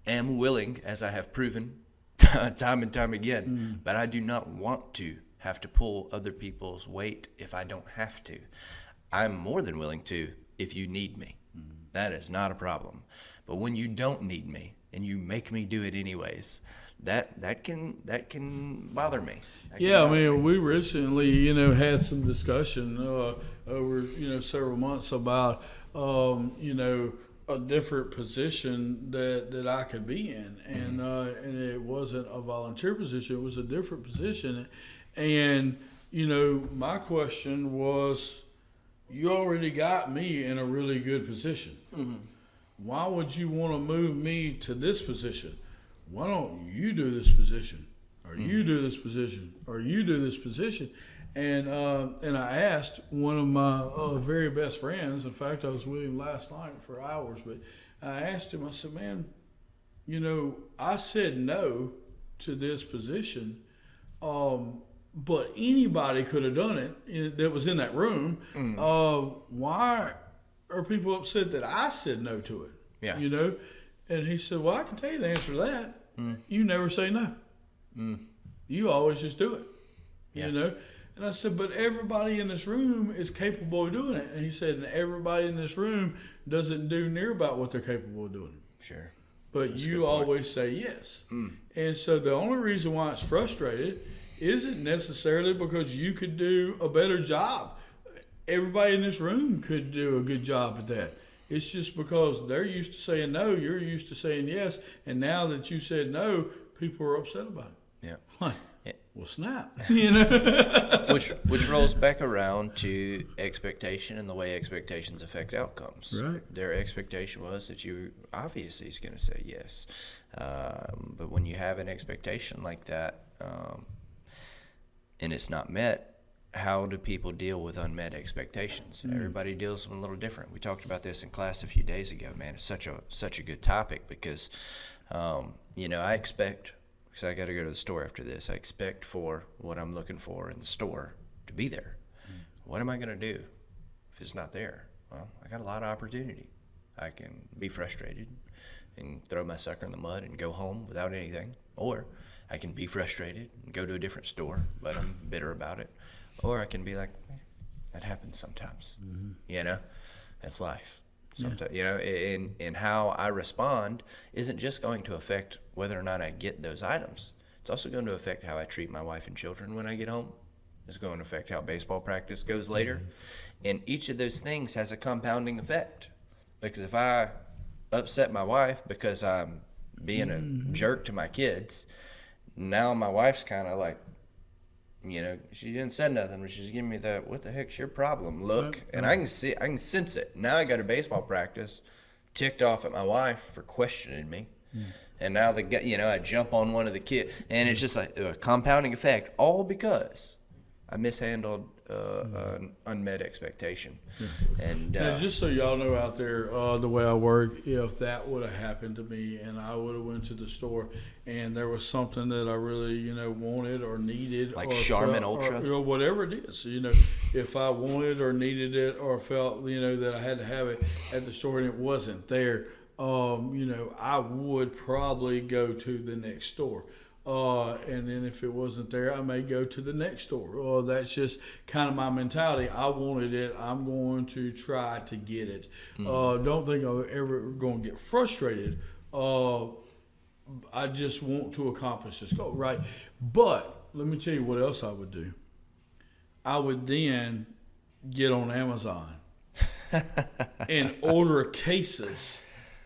S1: am willing, as I have proven time and time again, but I do not want to have to pull other people's weight if I don't have to. I'm more than willing to if you need me. That is not a problem. But when you don't need me and you make me do it anyways, that can bother me.
S2: We recently, had some discussion over, several months about, a different position that I could be in, and it wasn't a volunteer position; it was a different position. And my question was, you already got me in a really good position. Why would you want to move me to this position? Why don't you do this position, or you do this position, or you do this position? And I asked one of my very best friends. In fact, I was with him last night for hours. But I asked him. I said, "Man, I said no to this position, but anybody could have done it that was in that room. Why are people upset that I said no to it?
S1: Yeah.
S2: And he said, well, I can tell you the answer to that. You never say no. You always just do it, And I said, but everybody in this room is capable of doing it. And he said, and everybody in this room doesn't do near about what they're capable of doing.
S1: Sure.
S2: But you always say yes. And so the only reason why it's frustrated isn't necessarily because you could do a better job. Everybody in this room could do a good job at that. It's just because they're used to saying no, you're used to saying yes, and now that you said no, people are upset about it.
S1: Yeah.
S2: Well, snap.
S1: Which rolls back around to expectation and the way expectations affect outcomes.
S2: Right.
S1: Their expectation was that you obviously is going to say yes, but when you have an expectation like that, and it's not met, how do people deal with unmet expectations? Everybody deals with them a little different. We talked about this in class a few days ago. Man, it's such a good topic because, I expect, because I got to go to the store after this, I expect for what I'm looking for in the store to be there. What am I going to do if it's not there? Well, I got a lot of opportunity. I can be frustrated and throw my sucker in the mud and go home without anything, or I can be frustrated and go to a different store, but I'm bitter about it. Or I can be like, that happens sometimes. That's life. Sometimes, and how I respond isn't just going to affect whether or not I get those items. It's also going to affect how I treat my wife and children when I get home. It's going to affect how baseball practice goes later. And each of those things has a compounding effect. Because if I upset my wife because I'm being a jerk to my kids, now my wife's kind of like, she didn't say nothing, but she's giving me that, what the heck's your problem look, and I can sense it. Now I go to baseball practice, ticked off at my wife for questioning me, and now I jump on one of the kids, and it's just like a compounding effect, all because I mishandled an unmet expectation. And
S2: just so y'all know out there, the way I work, if that would have happened to me and I would have went to the store and there was something that I really, wanted or needed,
S1: like
S2: or
S1: Charmin
S2: felt,
S1: Ultra,
S2: or whatever it is, if I wanted or needed it or felt, that I had to have it at the store and it wasn't there, I would probably go to the next store. And then if it wasn't there, I may go to the next store. That's just kind of my mentality. I wanted it. I'm going to try to get it. Don't think I'm ever going to get frustrated. I just want to accomplish this goal, right? But let me tell you what else I would do. I would then get on Amazon and order cases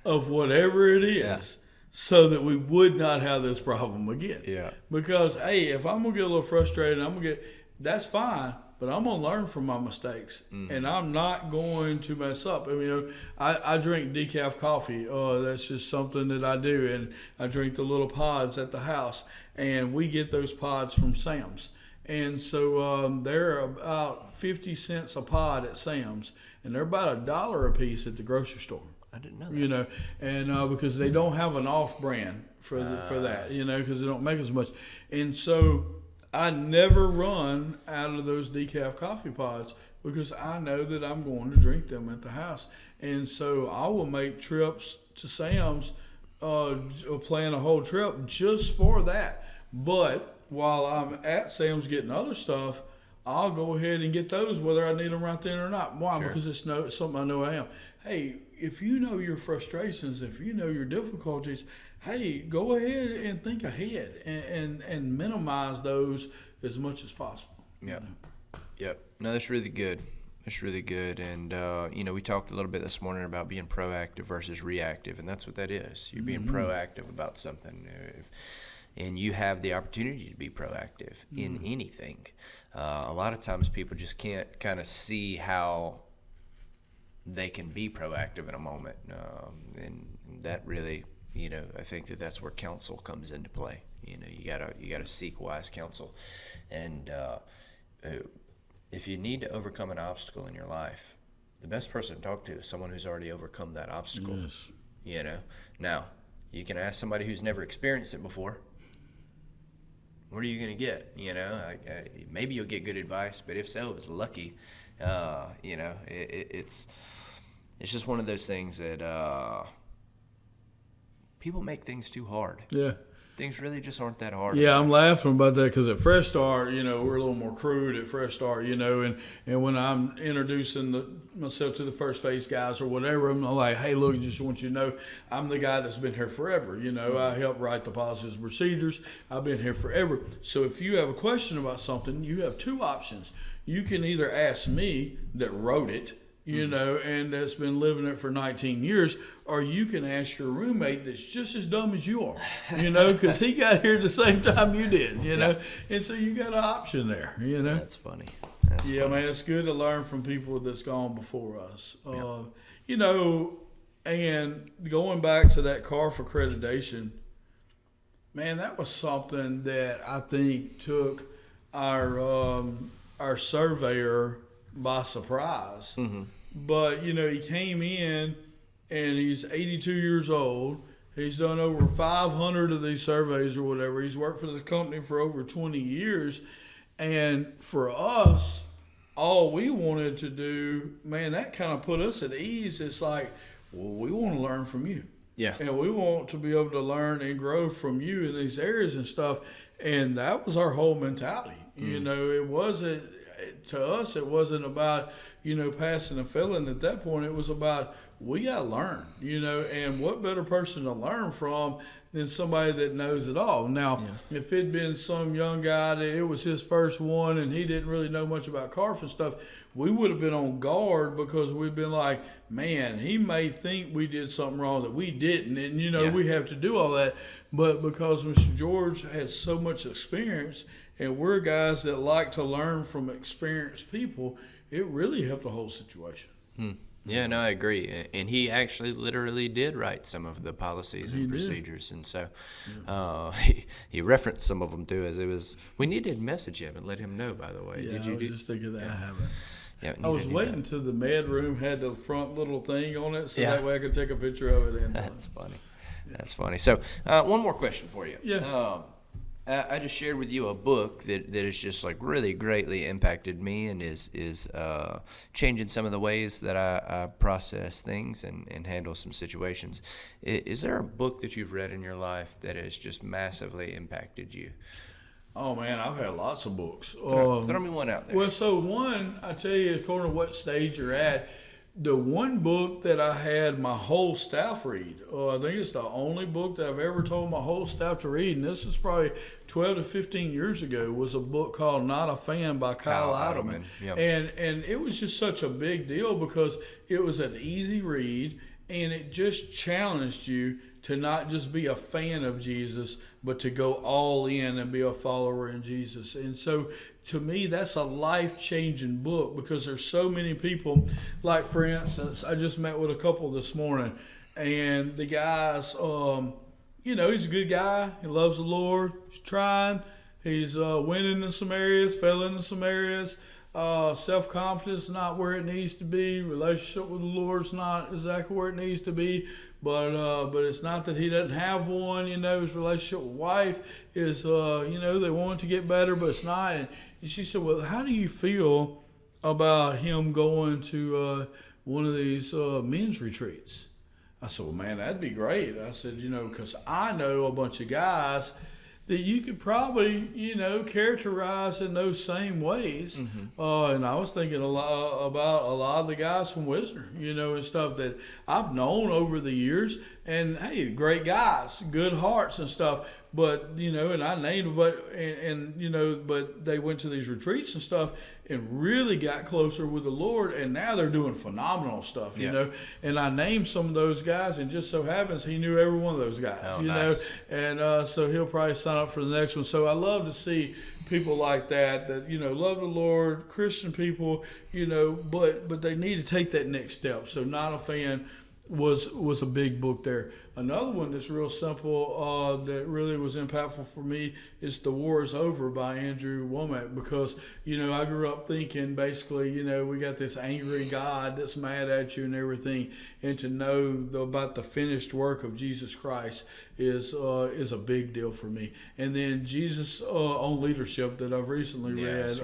S2: of whatever it is so that we would not have this problem again.
S1: Yeah.
S2: Because, hey, if I'm going to get a little frustrated, that's fine, but I'm going to learn from my mistakes. And I'm not going to mess up. I mean, I drink decaf coffee. That's just something that I do. And I drink the little pods at the house. And we get those pods from Sam's. And so they're about 50 cents a pod at Sam's. And they're about $1 a piece at the grocery store.
S1: I didn't know that.
S2: And because they don't have an off brand for that, because they don't make as much. And so I never run out of those decaf coffee pods because I know that I'm going to drink them at the house. And so I will make trips to Sam's, plan a whole trip just for that. But while I'm at Sam's getting other stuff, I'll go ahead and get those whether I need them right then or not. Why?
S1: Sure.
S2: Because it's something I know I am. Hey, if you know your frustrations, if you know your difficulties, hey, go ahead and think ahead and minimize those as much as possible.
S1: Yep. Yep. No, that's really good. That's really good. And, we talked a little bit this morning about being proactive versus reactive, and that's what that is. You're being proactive about something. And you have the opportunity to be proactive in anything. A lot of times people just can't kind of see how they can be proactive in a moment. And that really, I think that's where counsel comes into play. You gotta seek wise counsel. And if you need to overcome an obstacle in your life, the best person to talk to is someone who's already overcome that obstacle.
S2: Yes.
S1: Now, you can ask somebody who's never experienced it before. What are you going to get? Maybe you'll get good advice, but if so, it's lucky. It's just one of those things that people make things too hard.
S2: Yeah.
S1: Things really just aren't that hard.
S2: Yeah, I'm laughing about that because at Fresh Start, we're a little more crude at Fresh Start, and when I'm introducing myself to the First Face guys or whatever, I'm like, hey, look, just want you to know, I'm the guy that's been here forever. I help write the policies and procedures. I've been here forever. So if you have a question about something, you have two options. You can either ask me that wrote it, and that's been living it for 19 years, or you can ask your roommate that's just as dumb as you are, because he got here at the same time you did, and so you got an option there,
S1: That's funny.
S2: Yeah, man, it's good to learn from people that's gone before us. And going back to that car for accreditation, man, that was something that I think took our surveyor by surprise. But he came in and he's 82 years old. He's done over 500 of these surveys or whatever. He's worked for the company for over 20 years. And for us, all we wanted to do, man, that kind of put us at ease. It's like, well, we want to learn from you.
S1: Yeah.
S2: And we want to be able to learn and grow from you in these areas and stuff. And that was our whole mentality. It wasn't, to us, it wasn't about, passing a filling at that point. It was about, we got to learn, and what better person to learn from than somebody that knows it all. Now, if it'd been some young guy that it was his first one and he didn't really know much about carf and stuff, we would have been on guard because we'd been like, man, he may think we did something wrong that we didn't. And, we have to do all that. But because Mr. George has so much experience and we're guys that like to learn from experienced people, it really helped the whole situation.
S1: Yeah, no, I agree. And he actually literally did write some of the policies and procedures. And so he referenced some of them too. We need to message him and let him know, by the way.
S2: Yeah,
S1: Did you
S2: I was just thinking that.
S1: Yeah.
S2: I haven't.
S1: Yeah,
S2: I was waiting until the med room had the front little thing on it, so that way I could take a picture of it.
S1: That's funny. That's funny. So one more question for you.
S2: Yeah.
S1: I just shared with you a book that has just like really greatly impacted me and is changing some of the ways that I process things and handle some situations. Is there a book that you've read in your life that has just massively impacted you?
S2: Oh, man, I've had lots of books.
S1: Throw me one out there.
S2: Well, so one, I tell you, according to what stage you're at, the one book that I had my whole staff read, I think it's the only book that I've ever told my whole staff to read, and this is probably 12 to 15 years ago, was a book called Not a Fan by Kyle Idleman.
S1: Yep.
S2: And it was just such a big deal because it was an easy read, and it just challenged you to not just be a fan of Jesus, but to go all in and be a follower in Jesus. And so to me, that's a life-changing book because there's so many people, like for instance, I just met with a couple this morning, and the guy's, he's a good guy. He loves the Lord. He's trying. He's winning in some areas, failing in some areas. Self-confidence not where it needs to be. Relationship with the Lord's not exactly where it needs to be. But it's not that he doesn't have one. His relationship with wife is, they want to get better, but it's not. And she said, well, how do you feel about him going to one of these men's retreats? I said, well, man, that'd be great. I said, because I know a bunch of guys that you could probably, characterize in those same ways. Mm-hmm. And I was thinking a lot about a lot of the guys from Wisner, and stuff that I've known over the years. And hey, great guys, good hearts and stuff. But, and I named them, but they went to these retreats and stuff and really got closer with the Lord. And now they're doing phenomenal stuff, And I named some of those guys, and just so happens he knew every one of those guys,
S1: nice.
S2: And so he'll probably sign up for the next one. So I love to see people like that, love the Lord, Christian people, but they need to take that next step. So Not a Fan was a big book there. Another one that's real simple that really was impactful for me is The War is Over by Andrew Womack, because, I grew up thinking basically, we got this angry God that's mad at you and everything, and to know about the finished work of Jesus Christ is a big deal for me. And then Jesus on Leadership that I've recently read,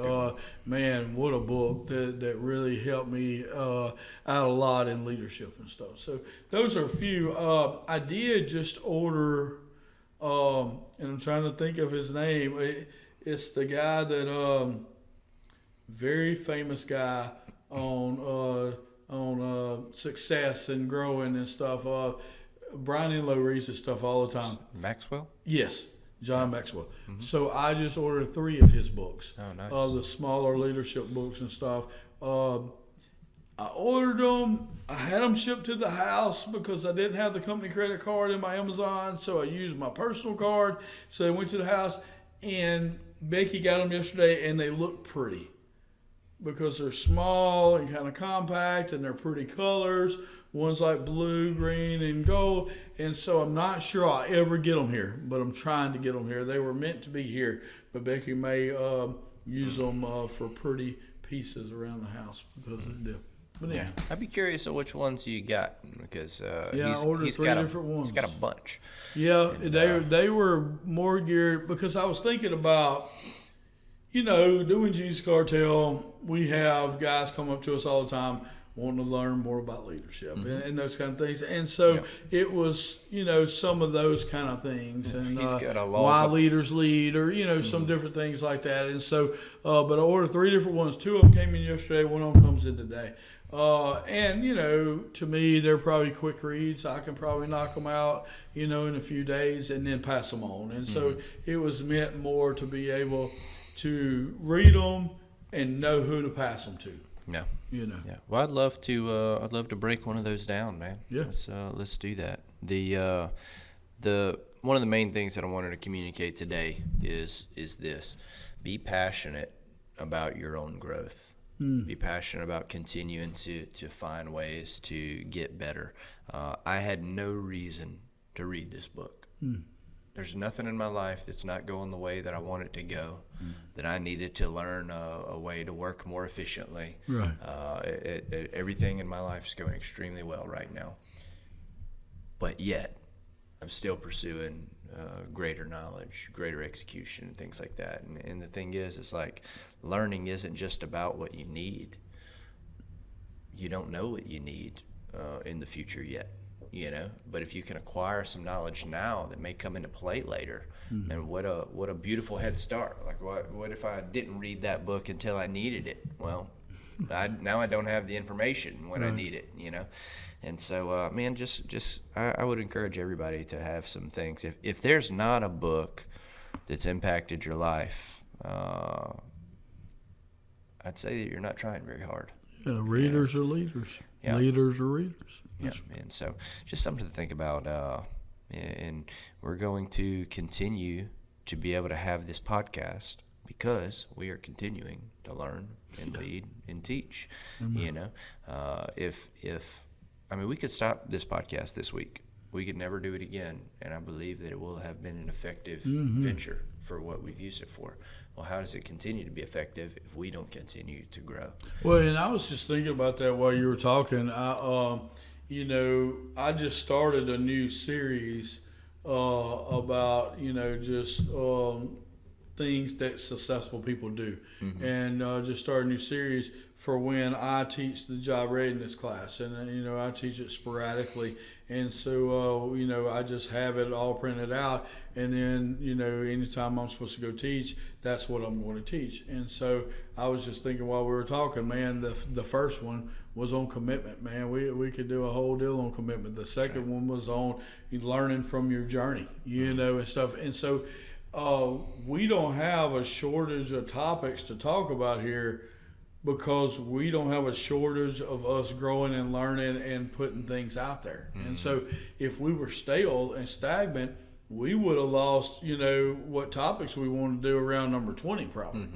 S2: man, what a book that really helped me out a lot in leadership and stuff. So those are a few. I did just order, and I'm trying to think of his name. It's the guy that, very famous guy on success and growing and stuff. Brian Enlow reads his stuff all the time.
S1: Maxwell?
S2: Yes, John Maxwell. Mm-hmm. So I just ordered 3 of his books.
S1: Oh, nice.
S2: The smaller leadership books and stuff. I ordered them. I had them shipped to the house because I didn't have the company credit card in my Amazon, so I used my personal card. So they went to the house, and Becky got them yesterday, and they look pretty because they're small and kind of compact, and they're pretty colors. One's like blue, green, and gold. And so I'm not sure I'll ever get them here, but I'm trying to get them here. They were meant to be here, but Becky may use them for pretty pieces around the house because of the deal. But
S1: yeah, I'd be curious of which ones you got because
S2: I ordered 3 different ones.
S1: He's got a bunch.
S2: Yeah, and, they were more geared because I was thinking about, doing Jesus Cartel. We have guys come up to us all the time wanting to learn more about leadership and those kind of things. And so it was, some of those kind of things. And
S1: he's got a
S2: why leaders lead or, some different things like that. And so, but I ordered 3 different ones. 2 of them came in yesterday. One of them comes in today. And, to me, they're probably quick reads. I can probably knock them out, in a few days and then pass them on. And so it was meant more to be able to read them and know who to pass them to.
S1: Yeah. Yeah. Well, I'd love to break one of those down, man.
S2: Yeah.
S1: Let's do that. The one of the main things that I wanted to communicate today is this: be passionate about your own growth. Be passionate about continuing to find ways to get better. I had no reason to read this book. There's nothing in my life that's not going the way that I want it to go, that I needed to learn a way to work more efficiently.
S2: Right.
S1: Everything in my life is going extremely well right now. But yet, I'm still pursuing greater knowledge, greater execution, and things like that. And the thing is, it's like learning isn't just about what you need. You don't know what you need in the future yet, But if you can acquire some knowledge now that may come into play later, and what a beautiful head start. Like what if I didn't read that book until I needed it? Well, now I don't have the information when I need it, you know. And so, man, I would encourage everybody to have some things. If there's not a book that's impacted your life, I'd say that you're not trying very hard.
S2: Yeah, readers are leaders.
S1: Yeah.
S2: Leaders are readers.
S1: Yeah, and so just something to think about. And we're going to continue to be able to have this podcast because we are continuing to learn and lead and teach. You know, we could stop this podcast this week. We could never do it again, and I believe that it will have been an effective venture for what we've used it for. Well, how does it continue to be effective if we don't continue to grow?
S2: Well, and I was just thinking about that while you were talking. I just started a new series about, just things that successful people do. And just started a new series for when I teach the job readiness class. And, I teach it sporadically. And so, I just have it all printed out. And then, anytime I'm supposed to go teach, that's what I'm going to teach. And so I was just thinking while we were talking, man, the first one was on commitment, man. We could do a whole deal on commitment. The second one was on learning from your journey, and stuff. And so we don't have a shortage of topics to talk about here because we don't have a shortage of us growing and learning and putting things out there. And so if we were stale and stagnant, we would have lost, what topics we want to do around number 20 probably,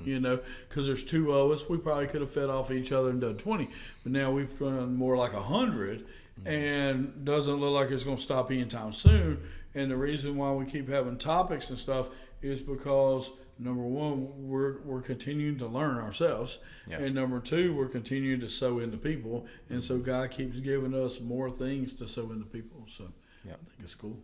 S2: because there's two of us. We probably could have fed off each other and done 20. But now we've done more like 100 and doesn't look like it's going to stop anytime soon. And the reason why we keep having topics and stuff is because, number one, we're continuing to learn ourselves. And number two, we're continuing to sow into people. And so God keeps giving us more things to sow into people. So I think it's cool.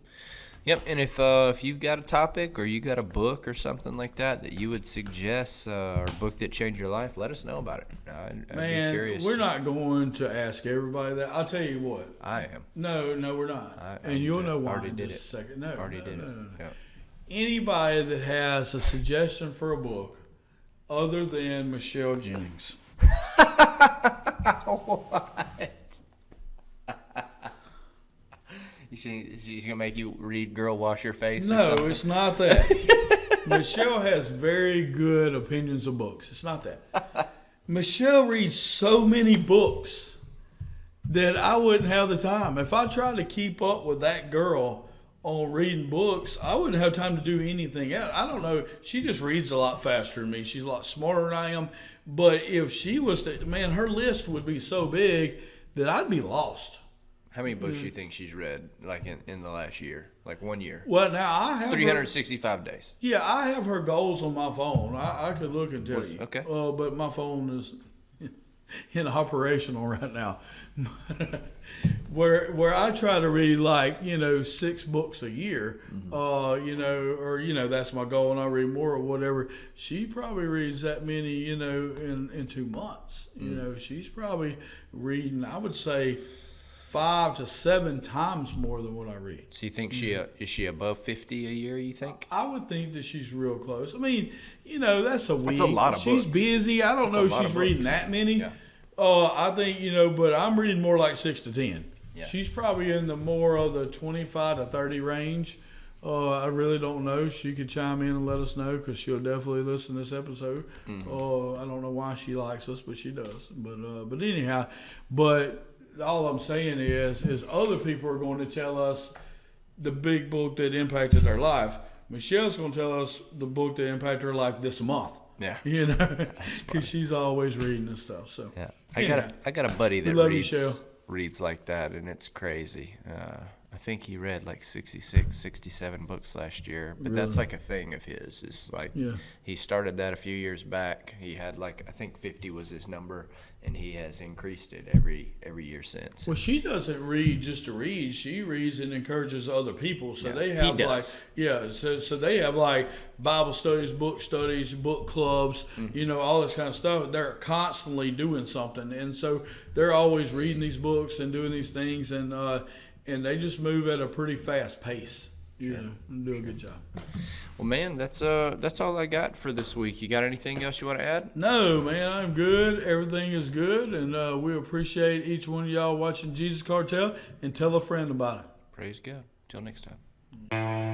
S1: Yep, and if you've got a topic or you got a book or something like that you would suggest, or a book that changed your life, let us know about it. I'd be curious.
S2: We're not going to ask everybody that. I'll tell you what.
S1: I am.
S2: No, we're not. And you'll know why in just a second. No. Yep. Anybody that has a suggestion for a book other than Michelle Jennings.
S1: What? She's going to make you read Girl Wash Your Face?
S2: No, it's not that. Michelle has very good opinions of books. It's not that. Michelle reads so many books that I wouldn't have the time. If I tried to keep up with that girl on reading books, I wouldn't have time to do anything else. I don't know. She just reads a lot faster than me. She's a lot smarter than I am. But if she was to, man, her list would be so big that I'd be lost.
S1: How many books do you think she's read, like in the last year, like 1 year?
S2: Well, now I have
S1: 365 days.
S2: Yeah, I have her goals on my phone. I could look and tell you.
S1: Okay.
S2: But my phone is operational right now. where I try to read 6 books a year, that's my goal, and I read more or whatever. She probably reads that many, in 2 months. She's probably reading, I would say, 5 to 7 times more than what I read.
S1: So you think is she above 50 a year, you think?
S2: I would think that she's real close. I mean, that's a week.
S1: That's a lot of
S2: She's
S1: books.
S2: Busy. I don't know if she's reading that many.
S1: Yeah.
S2: I think, but I'm reading more like 6 to 10.
S1: Yeah.
S2: She's probably in the more of the 25 to 30 range. I really don't know. She could chime in and let us know because she'll definitely listen to this episode. I don't know why she likes us, but she does. But anyhow, all I'm saying is other people are going to tell us the big book that impacted their life. Michelle's going to tell us the book that impacted her life this month.
S1: Yeah.
S2: Because she's always reading this stuff. So
S1: yeah, I got a buddy that reads like that, and it's crazy. I think he read like 66, 67 books last year, but that's like a thing of his. It's like he started that a few years back. He had I think 50 was his number, and he has increased it every year since.
S2: Well, she doesn't read just to read. She reads and encourages other people. So they have so they have Bible studies, book clubs, all this kind of stuff. They're constantly doing something, and so they're always reading these books and doing these things, and they just move at a pretty fast pace. You know, and do a good job.
S1: Well, man, that's all I got for this week. You got anything else you want to add?
S2: No, man, I'm good. Everything is good, and we appreciate each one of y'all watching Jesus Cartel, and tell a friend about it.
S1: Praise God. Till next time.